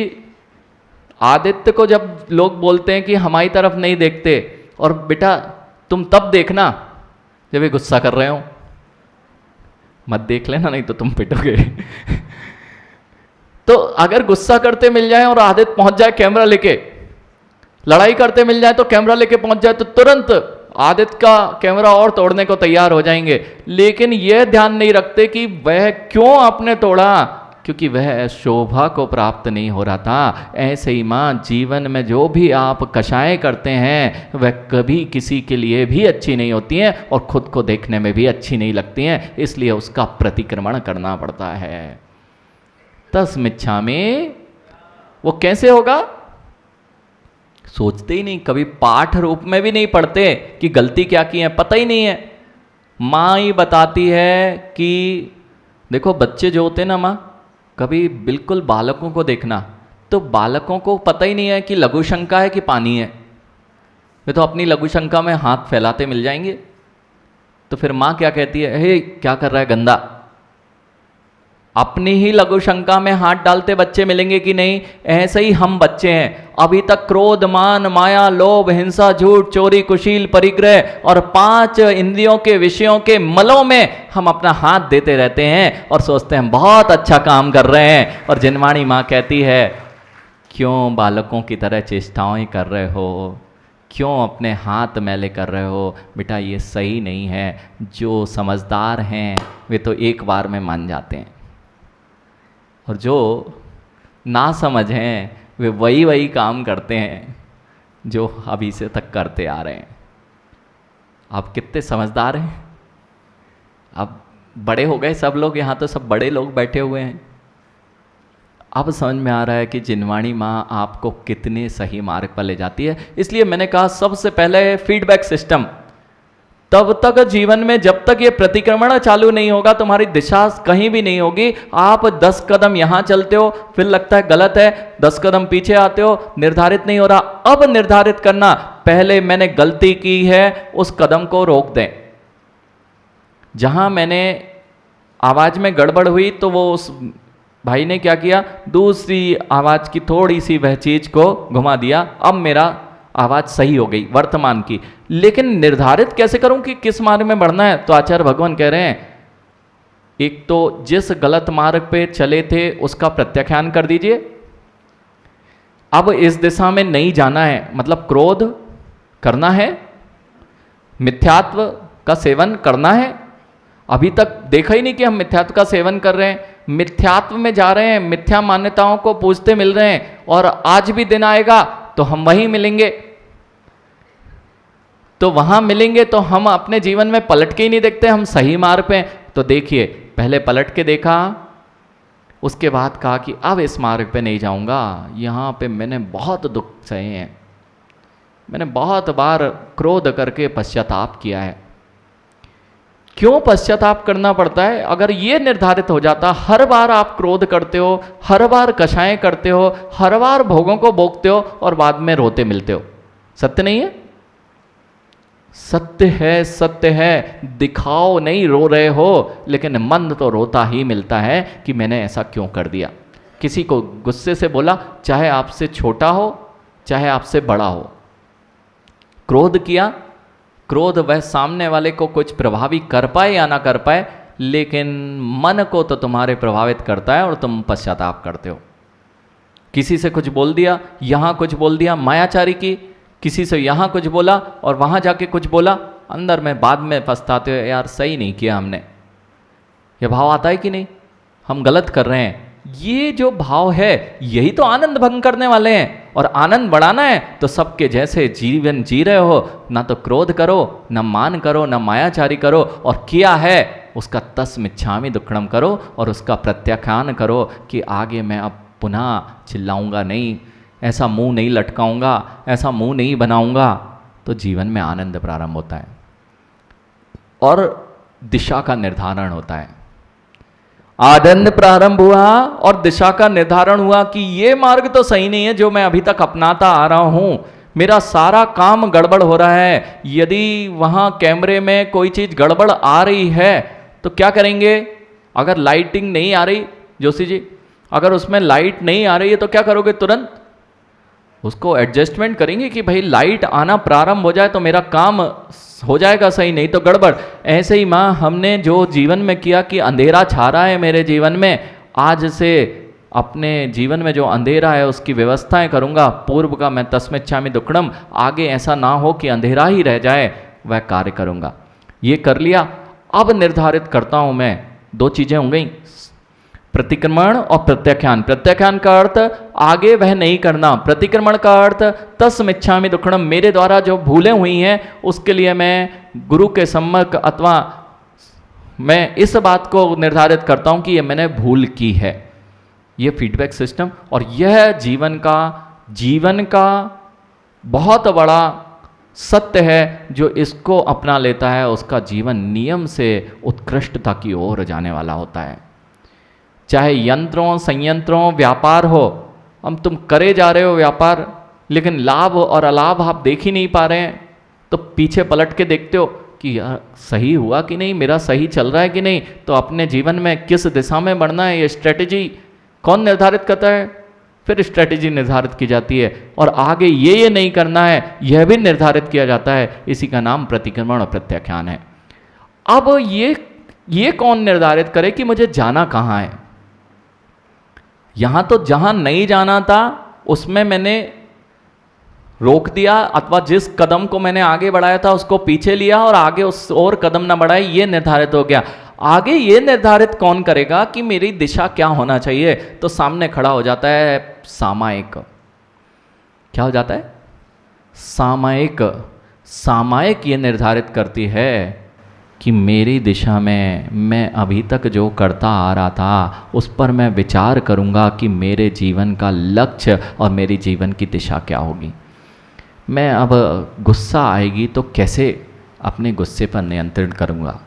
S1: आदित्य को जब लोग बोलते हैं कि हमारी तरफ नहीं देखते, और बेटा तुम तब देखना जब ये गुस्सा कर रहे हो, मत देख लेना नहीं तो तुम पिटोगे। तो अगर गुस्सा करते मिल जाए और आदित्य पहुंच जाए कैमरा लेके, लड़ाई करते मिल जाए तो कैमरा लेके पहुंच जाए, तो तुरंत आदित्य का कैमरा और तोड़ने को तैयार हो जाएंगे। लेकिन यह ध्यान नहीं रखते कि वह क्यों आपने तोड़ा, क्योंकि वह शोभा को प्राप्त नहीं हो रहा था। ऐसे ही माँ, जीवन में जो भी आप कषायें करते हैं वह कभी किसी के लिए भी अच्छी नहीं होती हैं और खुद को देखने में भी अच्छी नहीं लगती हैं, इसलिए उसका प्रतिक्रमण करना पड़ता है। तस्मिच्छामि वो कैसे होगा, सोचते ही नहीं, कभी पाठ रूप में भी नहीं पढ़ते कि गलती क्या की है, पता ही नहीं है। माँ ही बताती है कि देखो बच्चे जो होते हैं ना माँ, कभी बिल्कुल बालकों को देखना, तो बालकों को पता ही नहीं है कि लघु शंका है कि पानी है, वे तो अपनी लघु शंका में हाथ फैलाते मिल जाएंगे। तो फिर माँ क्या कहती है, हे क्या कर रहा है गंदा, अपनी ही लघु शंका में हाथ डालते बच्चे मिलेंगे कि नहीं। ऐसे ही हम बच्चे हैं, अभी तक क्रोध, मान, माया, लोभ, हिंसा, झूठ, चोरी, कुशील, परिग्रह और 5 इंद्रियों के विषयों के मलों में हम अपना हाथ देते रहते हैं और सोचते हैं हम बहुत अच्छा काम कर रहे हैं। और जिनवाणी माँ कहती है, क्यों बालकों की तरह चेष्टाएं कर रहे हो, क्यों अपने हाथ मैले कर रहे हो, बेटा ये सही नहीं है। जो समझदार हैं वे तो एक बार में मान जाते हैं, और जो ना समझ हैं वे वही काम करते हैं जो अभी से तक करते आ रहे हैं। आप कितने समझदार हैं, अब बड़े हो गए सब लोग, यहाँ तो सब बड़े लोग बैठे हुए हैं। अब समझ में आ रहा है कि जिनवाणी माँ आपको कितने सही मार्ग पर ले जाती है। इसलिए मैंने कहा सबसे पहले फीडबैक सिस्टम। तब तक जीवन में जब तक ये प्रतिक्रमण चालू नहीं होगा तुम्हारी दिशा कहीं भी नहीं होगी। आप 10 कदम यहाँ चलते हो, फिर लगता है गलत है, 10 कदम पीछे आते हो, निर्धारित नहीं हो रहा। अब निर्धारित करना, पहले मैंने गलती की है उस कदम को रोक दें। जहां मैंने आवाज में गड़बड़ हुई तो वो उस भाई ने क्या किया, दूसरी आवाज की थोड़ी सी वह चीज को घुमा दिया, अब मेरा आवाज सही हो गई वर्तमान की। लेकिन निर्धारित कैसे करूं कि किस मार्ग में बढ़ना है, तो आचार्य भगवान कह रहे हैं, एक तो जिस गलत मार्ग पे चले थे उसका प्रत्याख्यान कर दीजिए, अब इस दिशा में नहीं जाना है, मतलब क्रोध करना है, मिथ्यात्व का सेवन करना है। अभी तक देखा ही नहीं कि हम मिथ्यात्व का सेवन कर रहे हैं, मिथ्यात्व में जा रहे हैं, मिथ्या मान्यताओं को पूछते मिल रहे हैं, और आज भी दिन आएगा तो हम वहीं मिलेंगे। तो वहां मिलेंगे तो हम अपने जीवन में पलट के ही नहीं देखते हम सही मार्ग पे। तो देखिए, पहले पलट के देखा, उसके बाद कहा कि अब इस मार्ग पे नहीं जाऊंगा, यहां पे मैंने बहुत दुख सहे हैं, मैंने बहुत बार क्रोध करके पश्चाताप किया है। क्यों पश्चाताप करना पड़ता है? अगर ये निर्धारित हो जाता, हर बार आप क्रोध करते हो, हर बार कषायें करते हो, हर बार भोगों को भोगते हो और बाद में रोते मिलते हो, सत्य नहीं है? सत्य है, सत्य है, दिखाओ नहीं रो रहे हो, लेकिन मन तो रोता ही मिलता है कि मैंने ऐसा क्यों कर दिया। किसी को गुस्से से बोला, चाहे आपसे छोटा हो चाहे आपसे बड़ा हो, क्रोध किया, क्रोध वह सामने वाले को कुछ प्रभावी कर पाए या ना कर पाए, लेकिन मन को तो तुम्हारे प्रभावित करता है और तुम पश्चाताप करते हो। किसी से कुछ बोल दिया, यहाँ कुछ बोल दिया, मायाचारी की, किसी से यहाँ कुछ बोला और वहाँ जाके कुछ बोला, अंदर में बाद में पछताते हो, यार सही नहीं किया हमने। यह भाव आता है कि नहीं, हम गलत कर रहे हैं। ये जो भाव है यही तो आनंद भंग करने वाले हैं। और आनंद बढ़ाना है तो सबके जैसे जीवन जी रहे हो, ना तो क्रोध करो, ना मान करो, ना मायाचारी करो, और किया है उसका तस्मिच्छामि दुक्कडम करो और उसका प्रत्याख्यान करो कि आगे मैं अब पुनः चिल्लाऊंगा नहीं, ऐसा मुंह नहीं लटकाऊंगा, ऐसा मुंह नहीं बनाऊंगा। तो जीवन में आनंद प्रारंभ होता है और दिशा का निर्धारण होता है। आनंद प्रारंभ हुआ और दिशा का निर्धारण हुआ कि ये मार्ग तो सही नहीं है जो मैं अभी तक अपनाता आ रहा हूं, मेरा सारा काम गड़बड़ हो रहा है। यदि वहां कैमरे में कोई चीज गड़बड़ आ रही है तो क्या करेंगे? अगर लाइटिंग नहीं आ रही, जोशी जी, अगर उसमें लाइट नहीं आ रही है तो क्या करोगे? तुरंत उसको एडजस्टमेंट करेंगे कि भाई लाइट आना प्रारंभ हो जाए तो मेरा काम हो जाएगा सही, नहीं तो गड़बड़। ऐसे ही माँ हमने जो जीवन में किया कि अंधेरा छा रहा है मेरे जीवन में, आज से अपने जीवन में जो अंधेरा है उसकी व्यवस्थाएं करूंगा। पूर्व का मैं तस्मिच्छामि दुक्कडम, आगे ऐसा ना हो कि अंधेरा ही रह जाए, वह कार्य करूंगा। ये कर लिया। अब निर्धारित करता हूं मैं, दो चीजें हो गई, प्रतिक्रमण और प्रत्याख्यान। प्रत्याख्यान का अर्थ आगे वह नहीं करना, प्रतिक्रमण का अर्थ तस्मिच्छामि दुक्कडम, मेरे द्वारा जो भूलें हुई हैं उसके लिए मैं गुरु के सम्मुख अथवा मैं इस बात को निर्धारित करता हूं कि ये मैंने भूल की है। ये फीडबैक सिस्टम, और यह जीवन का बहुत बड़ा सत्य है। जो इसको अपना लेता है उसका जीवन नियम से उत्कृष्टता की ओर जाने वाला होता है। चाहे यंत्रों, संयंत्रों, व्यापार हो, हम तुम करे जा रहे हो व्यापार, लेकिन लाभ और अलाभ आप देख ही नहीं पा रहे हैं, तो पीछे पलट के देखते हो कि यार सही हुआ कि नहीं, मेरा सही चल रहा है कि नहीं। तो अपने जीवन में किस दिशा में बढ़ना है, ये स्ट्रेटेजी कौन निर्धारित करता है? फिर स्ट्रेटेजी निर्धारित की जाती है, और आगे ये नहीं करना है यह भी निर्धारित किया जाता है। इसी का नाम प्रतिक्रमण और प्रत्याख्यान है। अब ये कौन निर्धारित करे कि मुझे जाना कहाँ है? यहां तो जहां नहीं जाना था उसमें मैंने रोक दिया, अथवा जिस कदम को मैंने आगे बढ़ाया था उसको पीछे लिया और आगे उस और कदम ना बढ़ाए, ये निर्धारित हो गया। आगे ये निर्धारित कौन करेगा कि मेरी दिशा क्या होना चाहिए? तो सामने खड़ा हो जाता है सामायिक। क्या हो जाता है? सामायिक। सामायिक ये निर्धारित करती है कि मेरी दिशा में मैं अभी तक जो करता आ रहा था उस पर मैं विचार करूंगा कि मेरे जीवन का लक्ष्य और मेरी जीवन की दिशा क्या होगी। मैं अब गुस्सा आएगी तो कैसे अपने गुस्से पर नियंत्रण करूंगा,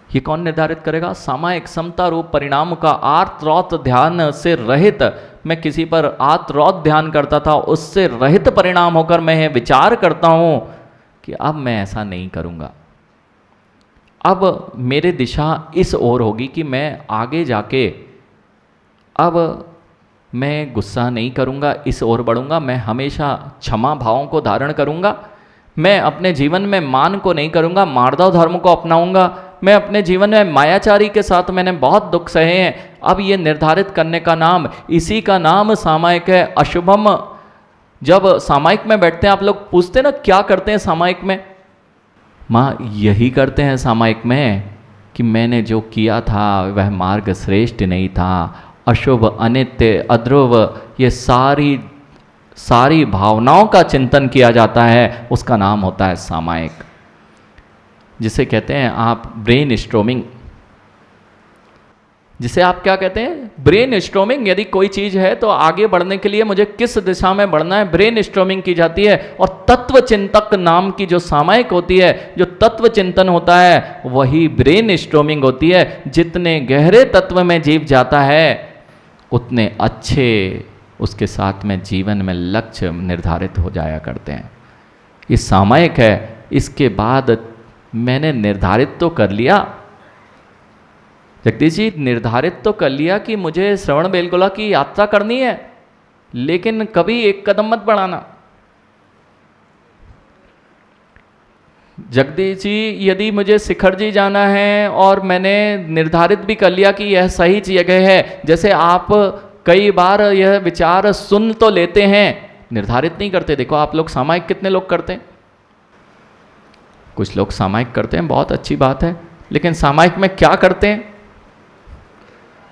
S1: ये कौन निर्धारित करेगा? सामायिक। समता रूप परिणाम का आर्त-रौत ध्यान से रहित, मैं किसी पर आर्त-रौत ध्यान करता था, उससे रहित परिणाम होकर मैं ये विचार करता हूं कि अब मैं ऐसा नहीं करूंगा। अब मेरी दिशा इस ओर होगी कि मैं आगे जाके अब मैं गुस्सा नहीं करूंगा, इस ओर बढ़ूंगा। मैं हमेशा क्षमा भावों को धारण करूंगा। मैं अपने जीवन में मान को नहीं करूंगा, मार्दव धर्म को अपनाऊंगा। मैं अपने जीवन में मायाचारी के साथ मैंने बहुत दुख सहे हैं। अब ये निर्धारित करने का नाम, इसी का नाम सामायिक है। अशुभम। जब सामायिक में बैठते हैं, आप लोग पूछते ना क्या करते हैं सामायिक में? माँ यही करते हैं सामायिक में कि मैंने जो किया था वह मार्ग श्रेष्ठ नहीं था, अशुभ, अनित्य, अध्रुव, ये सारी भावनाओं का चिंतन किया जाता है। उसका नाम होता है सामायिक, जिसे कहते हैं आप ब्रेन स्ट्रोमिंग। जिसे आप क्या कहते हैं? Brain storming. यदि कोई चीज है तो आगे बढ़ने के लिए मुझे किस दिशा में बढ़ना है, ब्रेन स्ट्रोमिंग की जाती है। और तत्व चिंतक नाम की जो सामायिक होती है, जो तत्व चिंतन होता है, वही ब्रेन स्ट्रोमिंग होती है। जितने गहरे तत्व में जीव जाता है उतने अच्छे उसके साथ में जीवन में लक्ष्य निर्धारित हो जाया करते हैं। ये सामायिक है। इसके बाद मैंने निर्धारित तो कर लिया, जगदीश जी निर्धारित तो कर लिया कि मुझे श्रवण बेलगोला की यात्रा करनी है, लेकिन कभी एक कदम मत बढ़ाना। जगदीश जी यदि मुझे शिखर जी जाना है और मैंने निर्धारित भी कर लिया कि यह सही जगह है, जैसे आप कई बार यह विचार सुन तो लेते हैं, निर्धारित नहीं करते। देखो आप लोग सामायिक कितने लोग करते हैं? कुछ लोग सामायिक करते हैं, बहुत अच्छी बात है, लेकिन सामायिक में क्या करते हैं?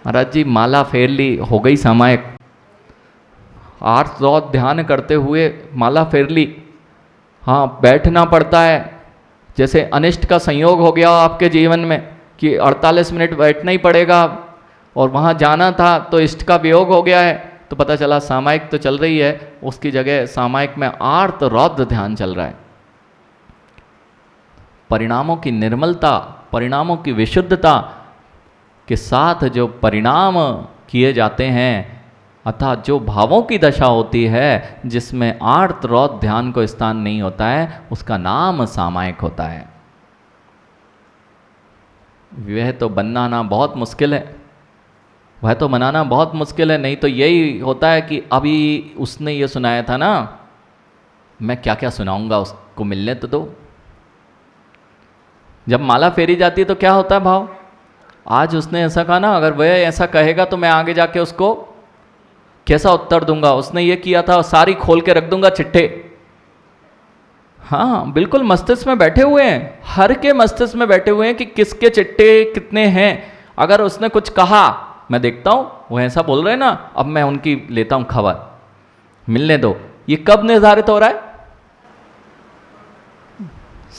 S1: महाराज जी माला फेर ली, हो गई सामायिक। आर्त रौद ध्यान करते हुए माला फेर ली, हाँ बैठना पड़ता है। जैसे अनिष्ट का संयोग हो गया आपके जीवन में कि 48 मिनट बैठना ही पड़ेगा, और वहाँ जाना था तो इष्ट का वियोग हो गया है, तो पता चला सामायिक तो चल रही है, उसकी जगह सामायिक में आर्त रौद्र ध्यान चल रहा है। परिणामों की निर्मलता, परिणामों की विशुद्धता के साथ जो परिणाम किए जाते हैं, अर्थात जो भावों की दशा होती है जिसमें आर्त रौद्र ध्यान को स्थान नहीं होता है, उसका नाम सामायिक होता है। वह तो बनाना बहुत मुश्किल है, वह तो मनाना बहुत मुश्किल है। नहीं तो यही होता है कि अभी उसने ये सुनाया था ना, मैं क्या क्या सुनाऊंगा, उसको मिलने तो दो। जब माला फेरी जाती है तो क्या होता है भाव, आज उसने ऐसा कहा ना, अगर वह ऐसा कहेगा तो मैं आगे जाके उसको कैसा उत्तर दूंगा, उसने ये किया था, सारी खोल के रख दूंगा चिट्ठे। हाँ बिल्कुल मस्तिष्क में बैठे हुए हैं, हर के मस्तिष्क में बैठे हुए हैं कि किसके चिट्ठे कितने हैं। अगर उसने कुछ कहा, मैं देखता हूं वो ऐसा बोल रहे हैं ना, अब मैं उनकी लेता हूं खबर, मिलने दो। ये कब निर्धारित हो रहा है?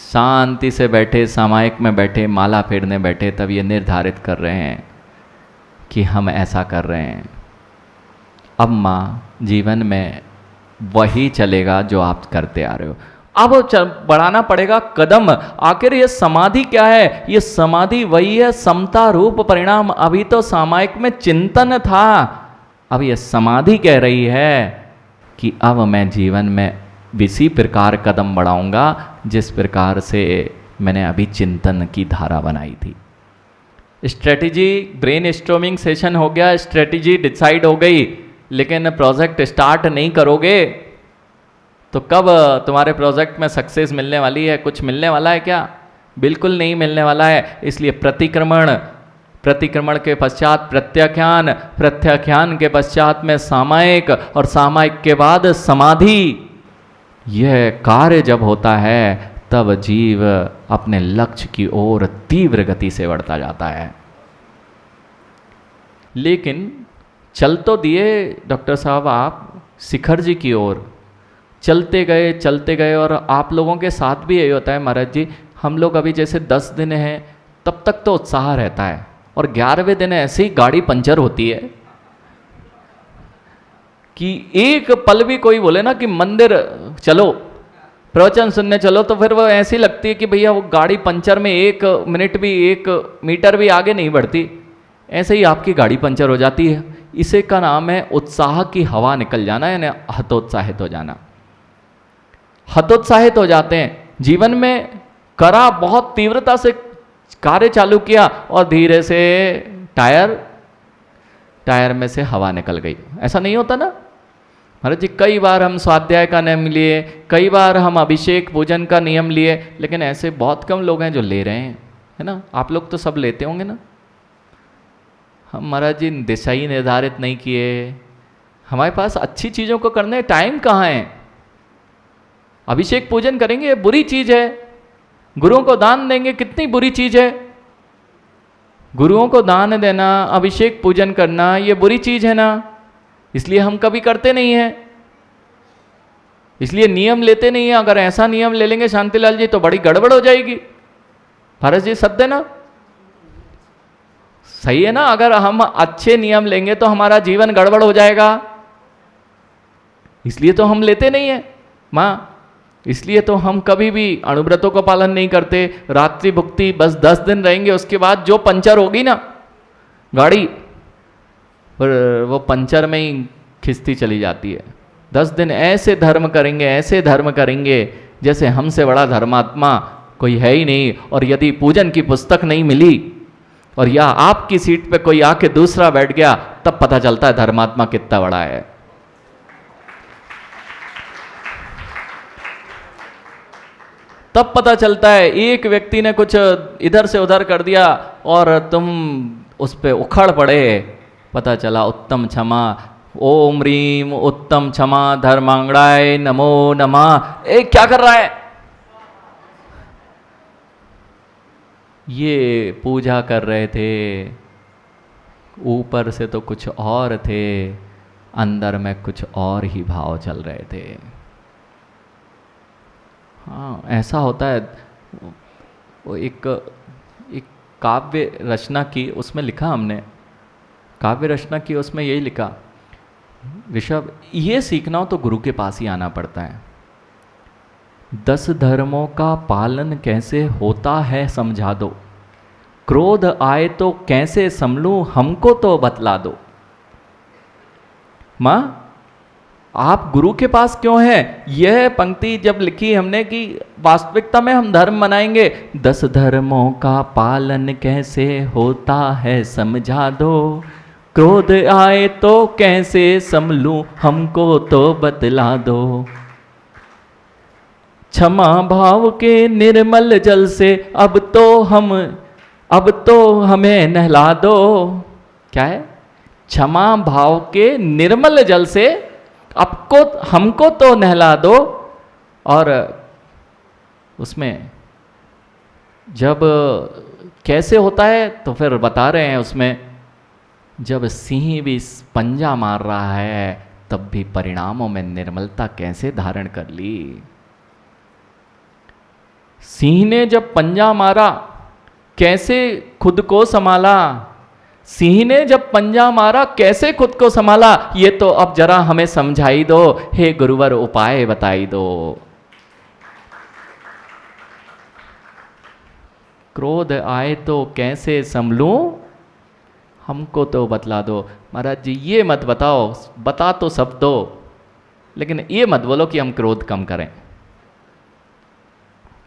S1: शांति से बैठे, सामायिक में बैठे, माला फेरने बैठे, तब ये निर्धारित कर रहे हैं कि हम ऐसा कर रहे हैं। अब माँ जीवन में वही चलेगा जो आप करते आ रहे हो। अब बढ़ाना पड़ेगा कदम। आखिर ये समाधि क्या है? ये समाधि वही है, समता रूप परिणाम। अभी तो सामायिक में चिंतन था, अब ये समाधि कह रही है कि अब मैं जीवन में इसी प्रकार कदम बढ़ाऊंगा जिस प्रकार से मैंने अभी चिंतन की धारा बनाई थी। स्ट्रेटजी, ब्रेन स्टॉर्मिंग सेशन हो गया, स्ट्रेटजी डिसाइड हो गई, लेकिन प्रोजेक्ट स्टार्ट नहीं करोगे तो कब तुम्हारे प्रोजेक्ट में सक्सेस मिलने वाली है? कुछ मिलने वाला है क्या? बिल्कुल नहीं मिलने वाला है। इसलिए प्रतिक्रमण, प्रतिक्रमण के पश्चात प्रत्याख्यान, प्रत्याख्यान के पश्चात में सामायिक, और सामायिक के बाद समाधि। यह कार्य जब होता है तब जीव अपने लक्ष्य की ओर तीव्र गति से बढ़ता जाता है। लेकिन चल तो दिए डॉक्टर साहब आप शिखर जी की ओर, चलते गए, और आप लोगों के साथ भी यही होता है महाराज जी। हम लोग अभी जैसे 10 दिन हैं तब तक तो उत्साह रहता है, और 11वें दिन ऐसे ही गाड़ी पंचर होती है कि एक पल भी कोई बोले ना कि मंदिर चलो, प्रवचन सुनने चलो, तो फिर वो ऐसी लगती है कि भैया वो गाड़ी पंचर में 1 मिनट भी, 1 मीटर भी आगे नहीं बढ़ती। ऐसे ही आपकी गाड़ी पंचर हो जाती है। इसे का नाम है उत्साह की हवा निकल जाना, यानी हतोत्साहित हो जाना। हतोत्साहित हो जाते हैं। जीवन में करा, बहुत तीव्रता से कार्य चालू किया, और धीरे से टायर में से हवा निकल गई। ऐसा नहीं होता ना महाराज जी? कई बार हम स्वाध्याय का नियम लिए, कई बार हम अभिषेक पूजन का नियम लिए, लेकिन ऐसे बहुत कम लोग हैं जो ले रहे हैं, है ना? आप लोग तो सब लेते होंगे ना। हम महाराज जी दिशा ही निर्धारित नहीं किए। हमारे पास अच्छी चीज़ों को करने टाइम कहाँ है? अभिषेक पूजन करेंगे, बुरी चीज़ है। गुरुओं को दान देंगे, कितनी बुरी चीज़ है। गुरुओं को दान देना, अभिषेक पूजन करना, ये बुरी चीज़ है ना। इसलिए हम कभी करते नहीं हैं, इसलिए नियम लेते नहीं हैं। अगर ऐसा नियम ले लेंगे शांतिलाल जी तो बड़ी गड़बड़ हो जाएगी। भारत जी सत्य है ना? सही है ना? अगर हम अच्छे नियम लेंगे तो हमारा जीवन गड़बड़ हो जाएगा, इसलिए तो हम लेते नहीं है माँ। इसलिए तो हम कभी भी अणुव्रतों का पालन नहीं करते। रात्रि भुक्ति बस 10 दिन रहेंगे, उसके बाद जो पंचर होगी ना गाड़ी, वो पंचर में ही खिंचती चली जाती है। 10 दिन ऐसे धर्म करेंगे, ऐसे धर्म करेंगे जैसे हमसे बड़ा धर्मात्मा कोई है ही नहीं। और यदि पूजन की पुस्तक नहीं मिली और या आपकी सीट पे कोई आके दूसरा बैठ गया, तब पता चलता है धर्मात्मा कितना बड़ा है। तब पता चलता है एक व्यक्ति ने कुछ इधर से उधर कर दिया और तुम उस पे उखड़ पड़े, पता चला उत्तम क्षमा, ओम रीम उत्तम क्षमा धर्मांगड़ाय नमो नमः। क्या कर रहा है? ये पूजा कर रहे थे, ऊपर से तो कुछ और थे, अंदर में कुछ और ही भाव चल रहे थे। हाँ, ऐसा होता है। वो एक काव्य रचना की, उसमें लिखा हमने, काव्य रचना की, उसमें यही लिखा, ऋषभ, ये सीखना हो तो गुरु के पास ही आना पड़ता है। 10 धर्मों का पालन कैसे होता है समझा दो, क्रोध आए तो कैसे संभलूं हमको तो बतला दो। मां, आप गुरु के पास क्यों हैं? यह पंक्ति जब लिखी हमने कि वास्तविकता में हम धर्म मनाएंगे, 10 धर्मों का पालन कैसे होता है समझा दो, क्रोध आए तो कैसे संभलूं हमको तो बतला दो, क्षमा भाव के निर्मल जल से अब तो हमें नहला दो। क्या है? क्षमा भाव के निर्मल जल से हमको तो नहला दो। और उसमें जब कैसे होता है तो फिर बता रहे हैं उसमें, जब सिंह भी पंजा मार रहा है तब भी परिणामों में निर्मलता कैसे धारण कर ली। सिंह ने जब पंजा मारा कैसे खुद को संभाला, सिंह ने जब पंजा मारा कैसे खुद को संभाला, ये तो अब जरा हमें समझाई दो, हे गुरुवर उपाय बताई दो। क्रोध आए तो कैसे संभलूं हमको तो बतला दो। महाराज जी, ये मत बताओ, बता तो सब दो, लेकिन ये मत बोलो कि हम क्रोध कम करें।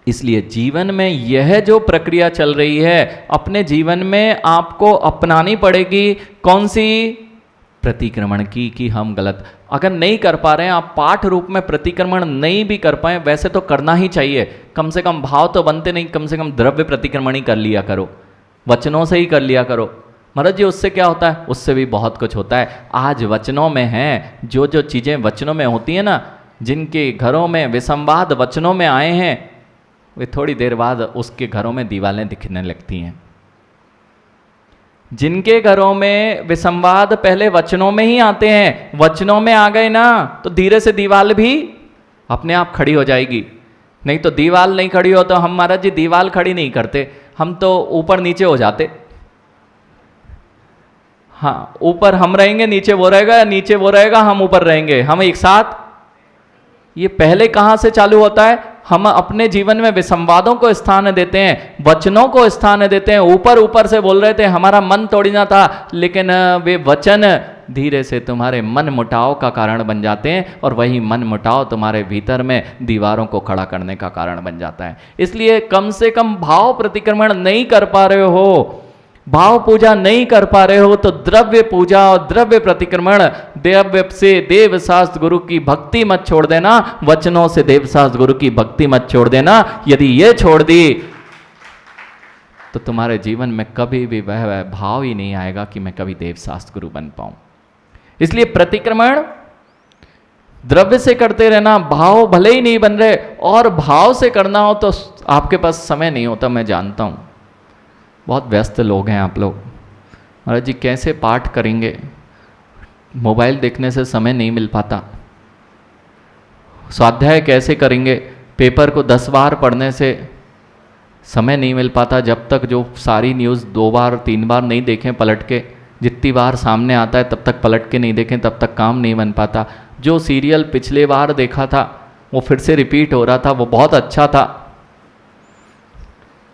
S1: इसलिए जीवन में यह जो प्रक्रिया चल रही है, अपने जीवन में आपको अपनानी पड़ेगी। कौन सी? प्रतिक्रमण की, कि हम गलत अगर नहीं कर पा रहे हैं, आप पाठ रूप में प्रतिक्रमण नहीं भी कर पाए, वैसे तो करना ही चाहिए। कम से कम भाव तो बनते नहीं, कम से कम द्रव्य प्रतिक्रमण ही कर लिया करो, वचनों से ही कर लिया करो। महाराज जी, उससे क्या होता है? उससे भी बहुत कुछ होता है। आज वचनों में है, जो जो चीज़ें वचनों में होती हैं ना, जिनके घरों में विसंवाद वचनों में आए हैं, वे थोड़ी देर बाद उसके घरों में दीवारें दिखने लगती हैं। जिनके घरों में विसंवाद पहले वचनों में ही आते हैं, वचनों में आ गए ना तो धीरे से दीवार भी अपने आप खड़ी हो जाएगी। नहीं तो दीवार नहीं खड़ी हो तो हम, महाराज जी, दीवार खड़ी नहीं करते, हम तो ऊपर नीचे हो जाते। हाँ, ऊपर हम रहेंगे, नीचे वो रहेगा, नीचे वो रहेगा, हम ऊपर रहेंगे, हम एक साथ। ये पहले कहाँ से चालू होता है? हम अपने जीवन में विसंवादों को स्थान देते हैं, वचनों को स्थान देते हैं। ऊपर ऊपर से बोल रहे थे, हमारा मन तोड़ना था, लेकिन वे वचन धीरे से तुम्हारे मन मुटाव का कारण बन जाते हैं, और वही मन मुटाव तुम्हारे भीतर में दीवारों को खड़ा करने का कारण बन जाता है। इसलिए कम से कम भाव प्रतिक्रमण नहीं कर पा रहे हो, भाव पूजा नहीं कर पा रहे हो, तो द्रव्य पूजा और द्रव्य प्रतिक्रमण, द्रव्य से देव शास्त्र गुरु की भक्ति मत छोड़ देना, वचनों से देव शास्त्र गुरु की भक्ति मत छोड़ देना। यदि ये छोड़ दी तो तुम्हारे जीवन में कभी भी वह भाव ही नहीं आएगा कि मैं कभी देव शास्त्र गुरु बन पाऊं। इसलिए प्रतिक्रमण द्रव्य से करते रहना, भाव भले ही नहीं बन रहे, और भाव से करना हो तो आपके पास समय नहीं होता, मैं जानता हूं, बहुत व्यस्त लोग हैं आप लोग। महाराज जी, कैसे पाठ करेंगे? मोबाइल देखने से समय नहीं मिल पाता। स्वाध्याय कैसे करेंगे? पेपर को 10 बार पढ़ने से समय नहीं मिल पाता। जब तक जो सारी न्यूज़ 2 बार 3 बार नहीं देखें पलट के, जितनी बार सामने आता है तब तक पलट के नहीं देखें, तब तक काम नहीं बन पाता। जो सीरियल पिछले बार देखा था वो फिर से रिपीट हो रहा था, वो बहुत अच्छा था,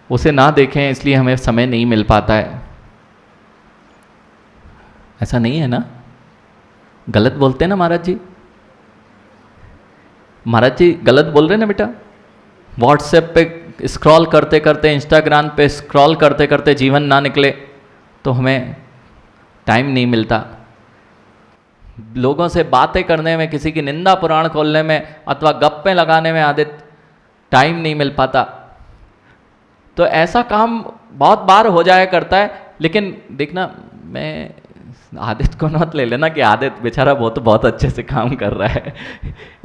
S1: उसे ना देखें, इसलिए हमें समय नहीं मिल पाता है। ऐसा नहीं है ना? गलत बोलते हैं ना महाराज जी? महाराज जी गलत बोल रहे हैं ना बेटा? व्हाट्सएप पे स्क्रॉल करते करते, इंस्टाग्राम पे स्क्रॉल करते करते जीवन ना निकले तो हमें टाइम नहीं मिलता। लोगों से बातें करने में, किसी की निंदा पुराण खोलने में अथवा गप्पे लगाने में आदि टाइम नहीं मिल पाता। तो ऐसा काम बहुत बार हो जाया करता है। लेकिन देखना, मैं आदित्य को मत ले लेना कि आदित्य बेचारा बहुत अच्छे से काम कर रहा है।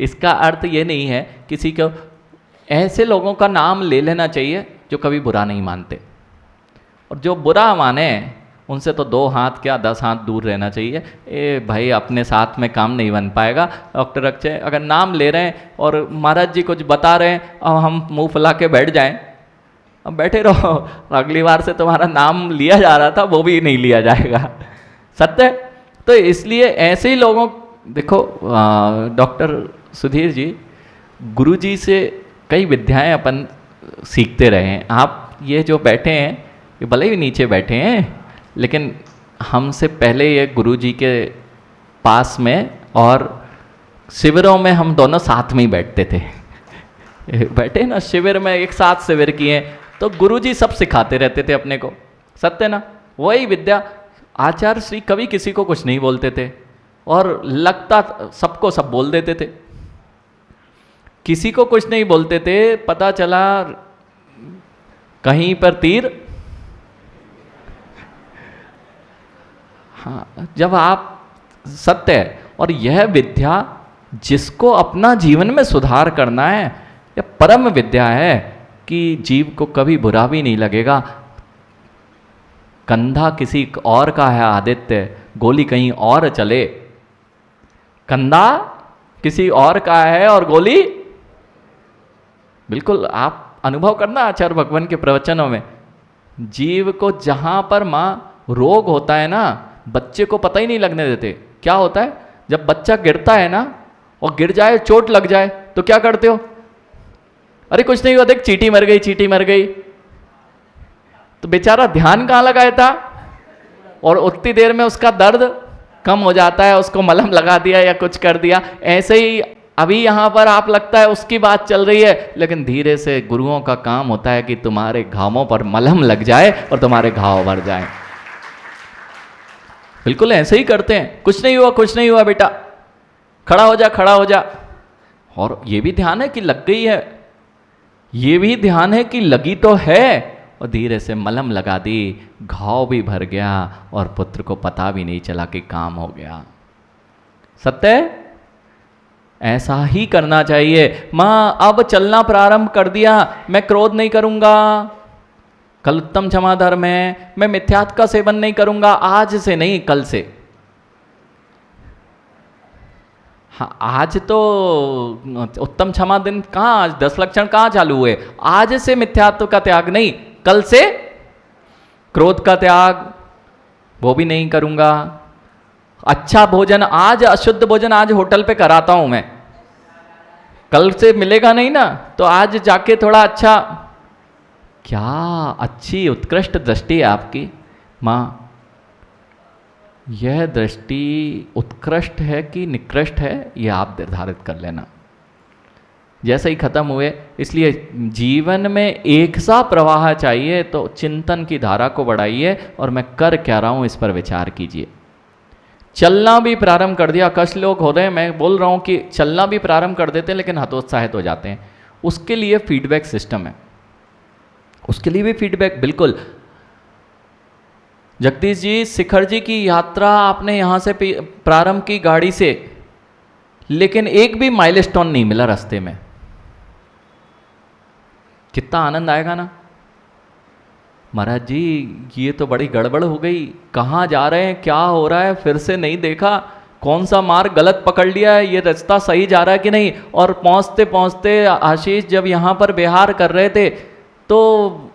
S1: इसका अर्थ ये नहीं है, किसी को ऐसे लोगों का नाम ले लेना चाहिए जो कभी बुरा नहीं मानते। और जो बुरा माने उनसे तो 2 हाथ क्या 10 हाथ दूर रहना चाहिए। भाई अपने साथ में काम नहीं बन पाएगा। डॉक्टर अक्षय अगर नाम ले रहे हैं और महाराज जी कुछ बता रहे हैं, अब हम मुंह फुला के बैठ जाएं, अब बैठे रहो, अगली बार से तुम्हारा नाम लिया जा रहा था वो भी नहीं लिया जाएगा। सत्य है। तो इसलिए ऐसे ही लोगों, देखो डॉक्टर सुधीर जी, गुरु जी से कई विद्याएं अपन सीखते रहे हैं। आप ये जो बैठे हैं, ये भले ही नीचे बैठे हैं, लेकिन हमसे पहले ये गुरु जी के पास में और शिविरों में हम दोनों साथ में ही बैठते थे। बैठे ना शिविर में, एक साथ शिविर किए, तो गुरु जी सब सिखाते रहते थे अपने को। सत्य ना। वही विद्या, आचार्य श्री कभी किसी को कुछ नहीं बोलते थे और लगता सबको सब बोल देते थे। किसी को कुछ नहीं बोलते थे, पता चला कहीं पर तीर। हाँ, जब आप सत्य है, और यह विद्या जिसको अपना जीवन में सुधार करना है, यह परम विद्या है कि जीव को कभी बुरा भी नहीं लगेगा। कंधा किसी और का है आदित्य, गोली कहीं और चले। कंधा किसी और का है और गोली, बिल्कुल आप अनुभव करना आचार्य भगवान के प्रवचनों में। जीव को जहां पर मां रोग होता है ना, बच्चे को पता ही नहीं लगने देते। क्या होता है जब बच्चा गिरता है ना, और गिर जाए, चोट लग जाए, तो क्या करते हो? अरे कुछ नहीं हुआ, देख चींटी मर गई, चींटी मर गई। तो बेचारा ध्यान कहाँ लगाया था, और उतनी देर में उसका दर्द कम हो जाता है, उसको मलहम लगा दिया या कुछ कर दिया। ऐसे ही अभी यहां पर आप लगता है उसकी बात चल रही है, लेकिन धीरे से गुरुओं का काम होता है कि तुम्हारे घावों पर मलहम लग जाए और तुम्हारे घाव भर जाए। बिल्कुल ऐसे ही करते हैं। कुछ नहीं हुआ, कुछ नहीं हुआ बेटा, खड़ा हो जा, खड़ा हो जा। और ये भी ध्यान है कि लग गई है, ये भी ध्यान है कि लगी तो है, और धीरे से मलहम लगा दी, घाव भी भर गया और पुत्र को पता भी नहीं चला कि काम हो गया। सत्य है? ऐसा ही करना चाहिए। मां अब चलना प्रारंभ कर दिया, मैं क्रोध नहीं करूंगा, कल उत्तम क्षमा धर्म है, मैं मिथ्यात्व का सेवन नहीं करूंगा, आज से नहीं कल से। हाँ, आज तो उत्तम क्षमा दिन कहाँ, आज 10 लक्षण कहाँ चालू हुए? आज से मिथ्यात्व का त्याग नहीं, कल से क्रोध का त्याग वो भी नहीं करूंगा। अच्छा भोजन आज, अशुद्ध भोजन आज होटल पे कराता हूं मैं, कल से मिलेगा नहीं ना, तो आज जाके थोड़ा अच्छा। क्या अच्छी उत्कृष्ट दृष्टि है आपकी मां। यह दृष्टि उत्कृष्ट है कि निकृष्ट है, यह आप निर्धारित कर लेना। जैसे ही खत्म हुए, इसलिए जीवन में एक सा प्रवाह चाहिए, तो चिंतन की धारा को बढ़ाइए और मैं कर क्या रहा हूं इस पर विचार कीजिए। चलना भी प्रारंभ कर दिया, कष्ट लोग हो रहे हैं, मैं बोल रहा हूं कि चलना भी प्रारंभ कर देते हैं लेकिन हतोत्साहित हो जाते हैं। उसके लिए फीडबैक सिस्टम है, उसके लिए भी फीडबैक। बिल्कुल जगदीश जी, शिखर जी की यात्रा आपने यहां से प्रारंभ की गाड़ी से, लेकिन एक भी माइलस्टोन नहीं मिला रास्ते में, कितना आनंद आएगा ना। महाराज जी ये तो बड़ी गड़बड़ हो गई, कहाँ जा रहे हैं, क्या हो रहा है, फिर से नहीं देखा, कौन सा मार्ग गलत पकड़ लिया है, ये रास्ता सही जा रहा है कि नहीं। और पहुँचते पहुँचते आशीष जब यहाँ पर बिहार कर रहे थे, तो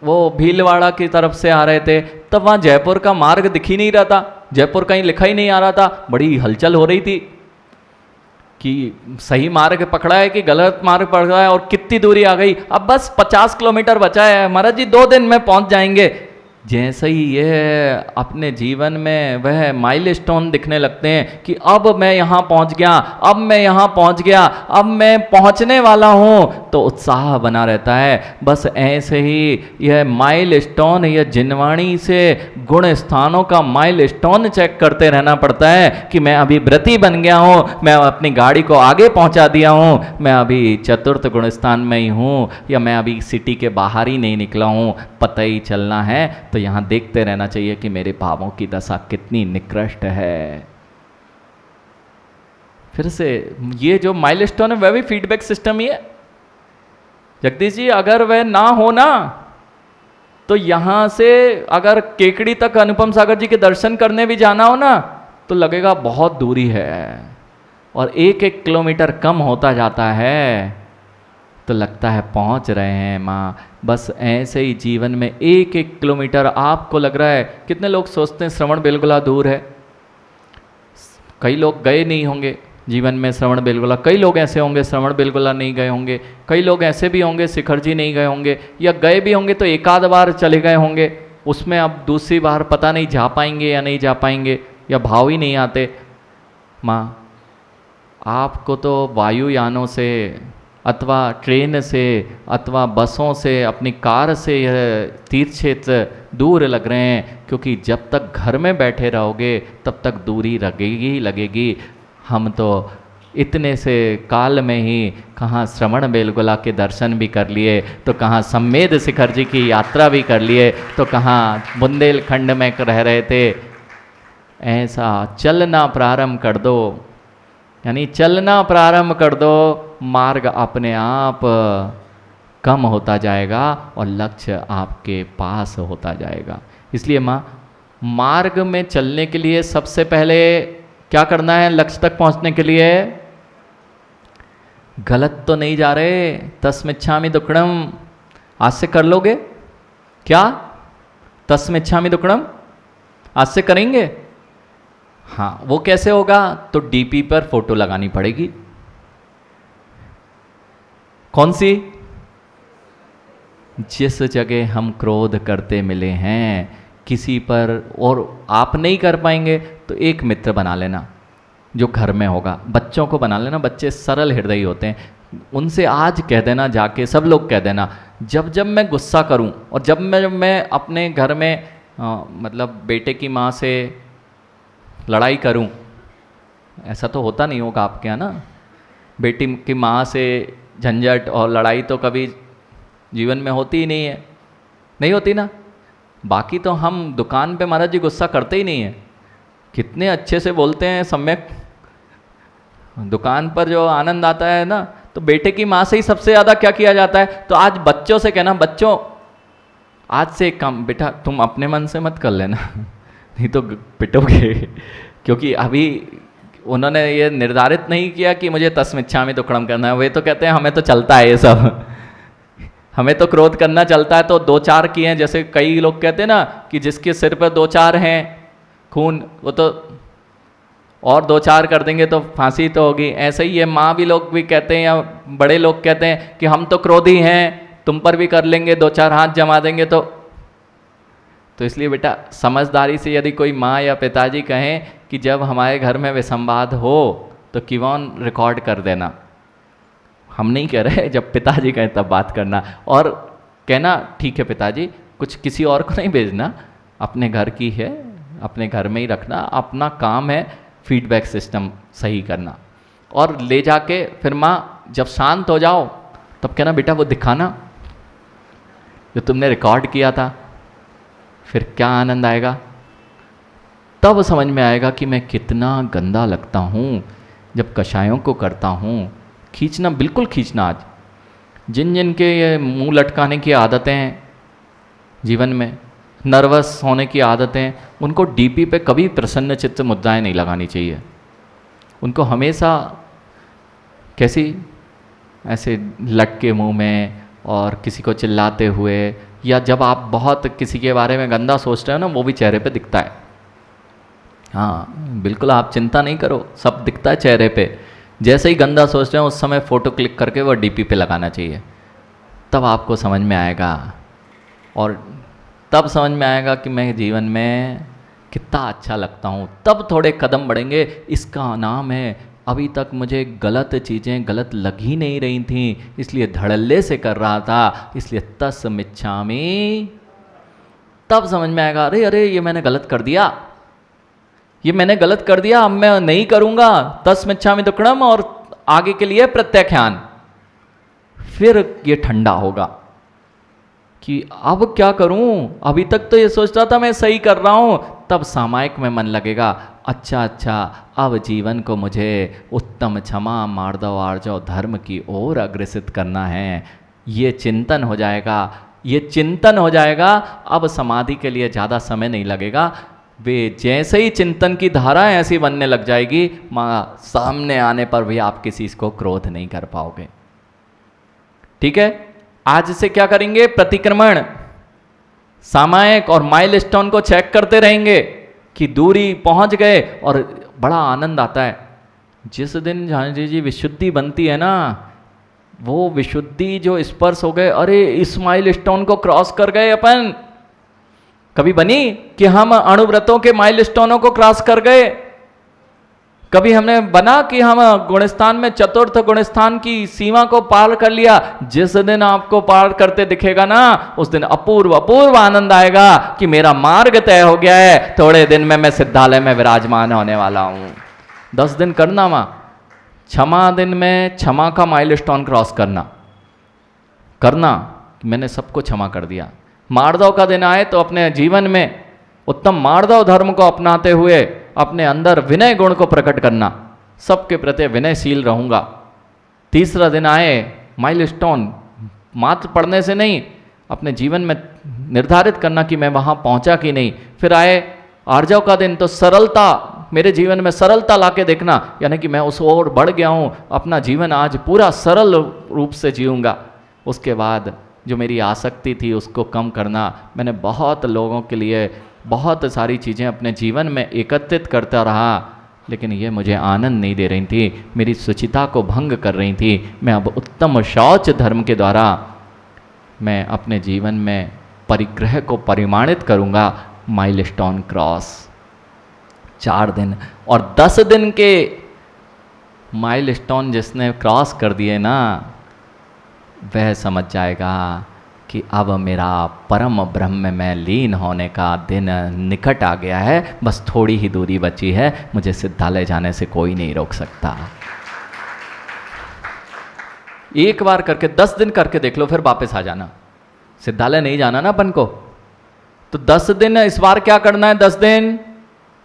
S1: वो भीलवाड़ा की तरफ से आ रहे थे, तब वहाँ जयपुर का मार्ग दिख ही नहीं रहा था, जयपुर कहीं लिखा ही नहीं आ रहा था। बड़ी हलचल हो रही थी कि सही मार्ग पकड़ा है कि गलत मार्ग पकड़ा है, और कितनी दूरी आ गई। अब बस 50 किलोमीटर बचा है महाराज जी, 2 दिन में पहुंच जाएंगे। जैसे ही ये अपने जीवन में वह माइलस्टोन दिखने लगते हैं कि अब मैं यहाँ पहुँच गया, अब मैं यहाँ पहुँच गया, अब मैं पहुँचने वाला हूँ, तो उत्साह बना रहता है। बस ऐसे ही यह माइलस्टोन, यह जिनवाणी से गुण स्थानों का माइलस्टोन चेक करते रहना पड़ता है कि मैं अभी व्रती बन गया हूँ, मैं अपनी गाड़ी को आगे पहुँचा दिया हूँ, मैं अभी चतुर्थ गुण स्थान में ही हूँ, या मैं अभी सिटी के बाहर ही नहीं निकला हूँ। पता ही चलना है तो यहाँ देखते रहना चाहिए कि मेरे भावों की दशा कितनी निकृष्ट है। फिर से ये जो माइलस्टोन है वह भी फीडबैक सिस्टम ही है। जगदीश जी अगर वह ना हो ना, तो यहाँ से अगर केकड़ी तक अनुपम सागर जी के दर्शन करने भी जाना हो ना, तो लगेगा बहुत दूरी है, और 1-1 किलोमीटर कम होता जाता है, तो लगता है पहुँच रहे हैं माँ। बस ऐसे ही जीवन में 1-1 किलोमीटर आपको लग रहा है। कितने लोग सोचते हैं श्रवण बेलगोला दूर है, कई लोग गए नहीं होंगे जीवन में श्रवण बेलगोला, कई लोग ऐसे होंगे श्रवण बेलगोला नहीं गए होंगे, कई लोग ऐसे भी होंगे शिखर जी नहीं गए होंगे, या गए भी होंगे तो एक आध बार चले गए होंगे, उसमें अब दूसरी बार पता नहीं जा पाएंगे या नहीं जा पाएंगे, या भाव ही नहीं आते। माँ, आपको तो वायुयानों से अथवा ट्रेन से अथवा बसों से अपनी कार से यह तीर्थ क्षेत्र दूर लग रहे हैं, क्योंकि जब तक घर में बैठे रहोगे तब तक दूरी लगेगी ही लगेगी। हम तो इतने से काल में ही कहाँ श्रवण बेलगोला के दर्शन भी कर लिए, तो कहाँ सम्मेद शिखर जी की यात्रा भी कर लिए, तो कहाँ बुंदेलखंड में रह रहे थे। ऐसा चलना प्रारंभ कर दो, यानी चलना प्रारंभ कर दो, मार्ग अपने आप कम होता जाएगा और लक्ष्य आपके पास होता जाएगा। इसलिए माँ, मार्ग में चलने के लिए सबसे पहले क्या करना है? लक्ष्य तक पहुंचने के लिए गलत तो नहीं जा रहे, तस्मिच्छामि दुक्कडम आज से कर लोगे क्या? तस्मिच्छामि दुक्कडम आज से करेंगे? हाँ, वो कैसे होगा? तो डीपी पर फोटो लगानी पड़ेगी। कौन सी? जिस जगह हम क्रोध करते मिले हैं किसी पर, और आप नहीं कर पाएंगे तो एक मित्र बना लेना जो घर में होगा। बच्चों को बना लेना, बच्चे सरल हृदयी होते हैं, उनसे आज कह देना जाके, सब लोग कह देना, जब जब मैं गुस्सा करूं और जब मैं अपने घर में मतलब बेटे की माँ से लड़ाई करूं, ऐसा तो होता नहीं होगा आपके यहाँ ना, बेटी की माँ से झंझट और लड़ाई तो कभी जीवन में होती ही नहीं है, नहीं होती ना। बाकी तो हम दुकान पे महाराज जी गुस्सा करते ही नहीं है, कितने अच्छे से बोलते हैं, सम्यक दुकान पर जो आनंद आता है ना, तो बेटे की माँ से ही सबसे ज़्यादा क्या किया जाता है। तो आज बच्चों से कहना, बच्चों आज से एक काम, बेटा तुम अपने मन से मत कर लेना नहीं तो पिटोगे, क्योंकि अभी उन्होंने ये निर्धारित नहीं किया कि मुझे तस्मिच्छामि दुक्कडम करना है। वे तो कहते हैं हमें तो चलता है ये सब, हमें तो क्रोध करना चलता है, तो 2-4 किए हैं। जैसे कई लोग कहते हैं ना कि जिसके सिर पर 2-4 हैं खून, वो तो और 2-4 कर देंगे तो फांसी तो होगी। ऐसे ही ये माँ भी लोग भी कहते हैं, या बड़े लोग कहते हैं कि हम तो क्रोधी हैं, तुम पर भी कर लेंगे, 2-4 हाथ जमा देंगे। तो इसलिए बेटा समझदारी से यदि कोई माँ या पिताजी कहें कि जब हमारे घर में विसंवाद हो तो कीवान रिकॉर्ड कर देना। हम नहीं कह रहे, जब पिताजी कहें तब बात करना, और कहना ठीक है पिताजी, कुछ किसी और को नहीं भेजना, अपने घर की है, अपने घर में ही रखना, अपना काम है फीडबैक सिस्टम सही करना। और ले जाके फिर माँ जब शांत हो जाओ तब कहना, बेटा वो दिखाना जो तुमने रिकॉर्ड किया था, फिर क्या आनंद आएगा। तब समझ में आएगा कि मैं कितना गंदा लगता हूँ जब कषायों को करता हूँ। खींचना, बिल्कुल खींचना। आज जिन जिन के ये मुंह लटकाने की आदतें हैं जीवन में, नर्वस होने की आदतें, उनको डीपी पे कभी प्रसन्न चित्त मुद्राएं नहीं लगानी चाहिए। उनको हमेशा कैसी ऐसे लटके मुंह में और किसी को चिल्लाते हुए, या जब आप बहुत किसी के बारे में गंदा सोचते हो ना, वो भी चेहरे पे दिखता है। हाँ बिल्कुल, आप चिंता नहीं करो, सब दिखता है चेहरे पे। जैसे ही गंदा सोचते हैं उस समय फ़ोटो क्लिक करके वो डीपी पे लगाना चाहिए, तब आपको समझ में आएगा। और तब समझ में आएगा कि मैं जीवन में कितना अच्छा लगता हूँ। तब थोड़े कदम बढ़ेंगे। इसका नाम है, अभी तक मुझे गलत चीज़ें गलत लग ही नहीं रही थी, इसलिए धड़ल्ले से कर रहा था, इसलिए तस्मिच्छामि। तब समझ में आएगा, अरे अरे ये मैंने गलत कर दिया, ये मैंने गलत कर दिया, अब मैं नहीं करूँगा, तस्मिच्छामि दुक्कडम, और आगे के लिए प्रत्याख्यान। फिर ये ठंडा होगा कि अब क्या करूं, अभी तक तो ये सोच रहा था मैं सही कर रहा हूं। तब सामायिक में मन लगेगा, अच्छा अच्छा, अब जीवन को मुझे उत्तम क्षमा मार्दव आर्जव धर्म की ओर अग्रसित करना है। ये चिंतन हो जाएगा। ये चिंतन हो जाएगा, अब समाधि के लिए ज़्यादा समय नहीं लगेगा। वे जैसे ही चिंतन की धारा ऐसी बनने लग जाएगी, माँ सामने आने पर भी आप किसी को क्रोध नहीं कर पाओगे। ठीक है, आज से क्या करेंगे? प्रतिक्रमण, सामायिक और माइलस्टोन को चेक करते रहेंगे कि दूरी पहुंच गए, और बड़ा आनंद आता है जिस दिन झांझी जी विशुद्धि बनती है ना, वो विशुद्धि जो स्पर्श हो गए, अरे इस माइलस्टोन को क्रॉस कर गए अपन। कभी बनी कि हम अणुव्रतों के माइलस्टोनों को क्रॉस कर गए? कभी हमने बना कि हम गुणस्थान में चतुर्थ गुणस्थान की सीमा को पार कर लिया? जिस दिन आपको पार करते दिखेगा ना, उस दिन अपूर्व अपूर्व आनंद आएगा कि मेरा मार्ग तय हो गया है, थोड़े दिन में मैं सिद्धालय में विराजमान होने वाला हूं। 10 दिन करना मां, क्षमा दिन में क्षमा का माइलस्टोन क्रॉस करना, मैंने सबको क्षमा कर दिया। मार्दव का दिन आए तो अपने जीवन में उत्तम मार्दव धर्म को अपनाते हुए अपने अंदर विनय गुण को प्रकट करना, सबके प्रति विनयशील रहूंगा। तीसरा दिन आए, माइलस्टोन मात्र पढ़ने से नहीं, अपने जीवन में निर्धारित करना कि मैं वहां पहुंचा कि नहीं। फिर आए आर्जव का दिन, तो सरलता, मेरे जीवन में सरलता लाके देखना, यानी कि मैं उस ओर बढ़ गया हूं, अपना जीवन आज पूरा सरल रूप से जीऊंगा। उसके बाद जो मेरी आसक्ति थी उसको कम करना। मैंने बहुत लोगों के लिए बहुत सारी चीज़ें अपने जीवन में एकत्रित करता रहा, लेकिन ये मुझे आनंद नहीं दे रही थी, मेरी शुचिता को भंग कर रही थी। मैं अब उत्तम शौच धर्म के द्वारा मैं अपने जीवन में परिग्रह को परिमाणित करूँगा। माइलस्टोन क्रॉस 4 दिन और 10 दिन के माइलस्टोन जिसने क्रॉस कर दिए ना, वह समझ जाएगा कि अब मेरा परम ब्रह्म में लीन होने का दिन निकट आ गया है, बस थोड़ी ही दूरी बची है, मुझे सिद्धालय जाने से कोई नहीं रोक सकता। एक बार करके 10 दिन करके देख लो, फिर वापस आ जाना। सिद्धालय नहीं जाना ना अपन को, तो 10 दिन इस बार क्या करना है? 10 दिन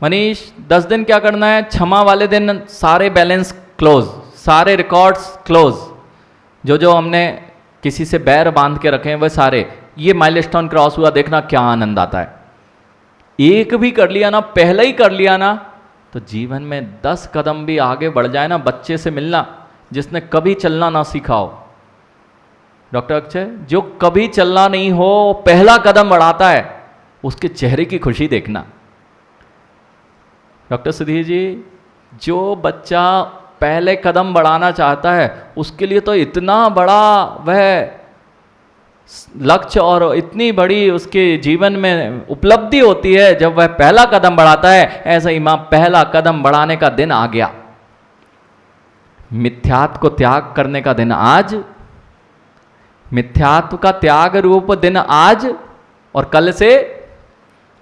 S1: मनीष, 10 दिन क्या करना है? क्षमा वाले दिन सारे बैलेंस क्लोज, सारे रिकॉर्ड्स क्लोज, जो हमने किसी से बैर बांध के रखे हैं वह सारे। ये माइलस्टोन क्रॉस हुआ, देखना क्या आनंद आता है। एक भी कर लिया ना, पहले ही कर लिया ना, तो जीवन में 10 कदम भी आगे बढ़ जाए ना। बच्चे से मिलना जिसने कभी चलना ना सीखा हो, डॉक्टर अक्षय, जो कभी चलना नहीं हो पहला कदम बढ़ाता है, उसके चेहरे की खुशी देखना। डॉक्टर सुधीर जी, जो बच्चा पहले कदम बढ़ाना चाहता है उसके लिए तो इतना बड़ा वह लक्ष्य और इतनी बड़ी उसके जीवन में उपलब्धि होती है जब वह पहला कदम बढ़ाता है। ऐसा ही मां, पहला कदम बढ़ाने का दिन आ गया, मिथ्यात्व को त्याग करने का दिन आज, मिथ्यात्व का त्याग रूप दिन आज, और कल से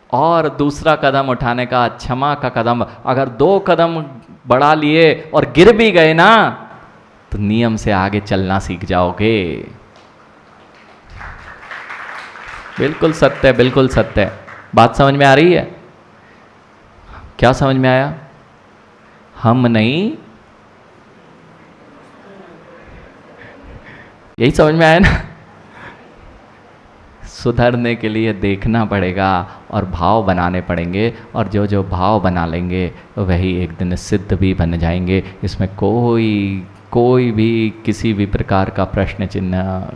S1: और दूसरा कदम उठाने का, क्षमा का कदम। अगर 2 कदम बढ़ा लिए और गिर भी गए ना, तो नियम से आगे चलना सीख जाओगे। बिल्कुल सत्य है, बिल्कुल सत्य है। बात समझ में आ रही है? क्या समझ में आया? हम नहीं, यही समझ में आया ना? सुधरने के लिए देखना पड़ेगा और भाव बनाने पड़ेंगे, और जो भाव बना लेंगे वही एक दिन सिद्ध भी बन जाएंगे। इसमें कोई भी किसी भी प्रकार का प्रश्न चिन्ह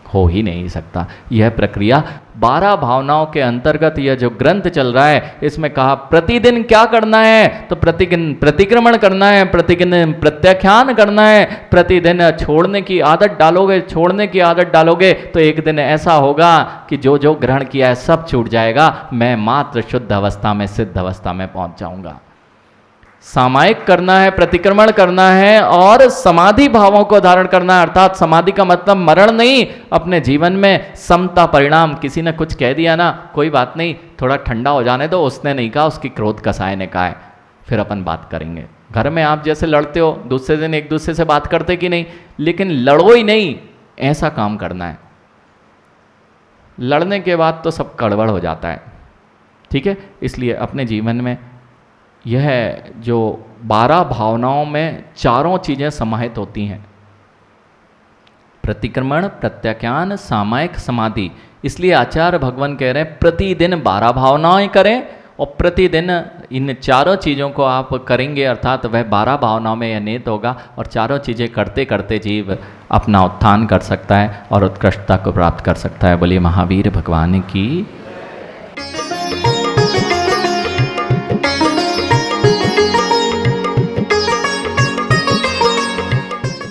S1: हो ही नहीं सकता। यह प्रक्रिया 12 भावनाओं के अंतर्गत यह जो ग्रंथ चल रहा है, इसमें कहा प्रतिदिन क्या करना है, तो प्रतिदिन प्रतिक्रमण करना है, प्रतिदिन प्रत्याख्यान करना है, प्रतिदिन छोड़ने की आदत डालोगे, छोड़ने की आदत डालोगे तो एक दिन ऐसा होगा कि जो ग्रहण किया है सब छूट जाएगा, मैं मात्र शुद्ध अवस्था में, सिद्ध अवस्था में पहुंच जाऊंगा। सामायिक करना है, प्रतिक्रमण करना है और समाधि भावों को धारण करना है। अर्थात समाधि का मतलब मरण नहीं, अपने जीवन में समता परिणाम। किसी ने कुछ कह दिया ना, कोई बात नहीं, थोड़ा ठंडा हो जाने दो, उसने नहीं कहा, उसकी क्रोध कसाय ने कहा है, फिर अपन बात करेंगे। घर में आप जैसे लड़ते हो, दूसरे दिन एक दूसरे से बात करते कि नहीं, लेकिन लड़ो ही नहीं, ऐसा काम करना है। लड़ने के बाद तो सब गड़बड़ हो जाता है, ठीक है। इसलिए अपने जीवन में यह जो 12 भावनाओं में चारों चीज़ें समाहित होती हैं, प्रतिक्रमण, प्रत्याख्यान, सामायिक, समाधि, इसलिए आचार्य भगवान कह रहे हैं प्रतिदिन 12 भावनाएं करें, और प्रतिदिन इन चारों चीज़ों को आप करेंगे, अर्थात वह 12 भावनाओं में यह निहित होगा, और चारों चीज़ें करते करते जीव अपना उत्थान कर सकता है और उत्कृष्टता को प्राप्त कर सकता है। बोलिए महावीर भगवान की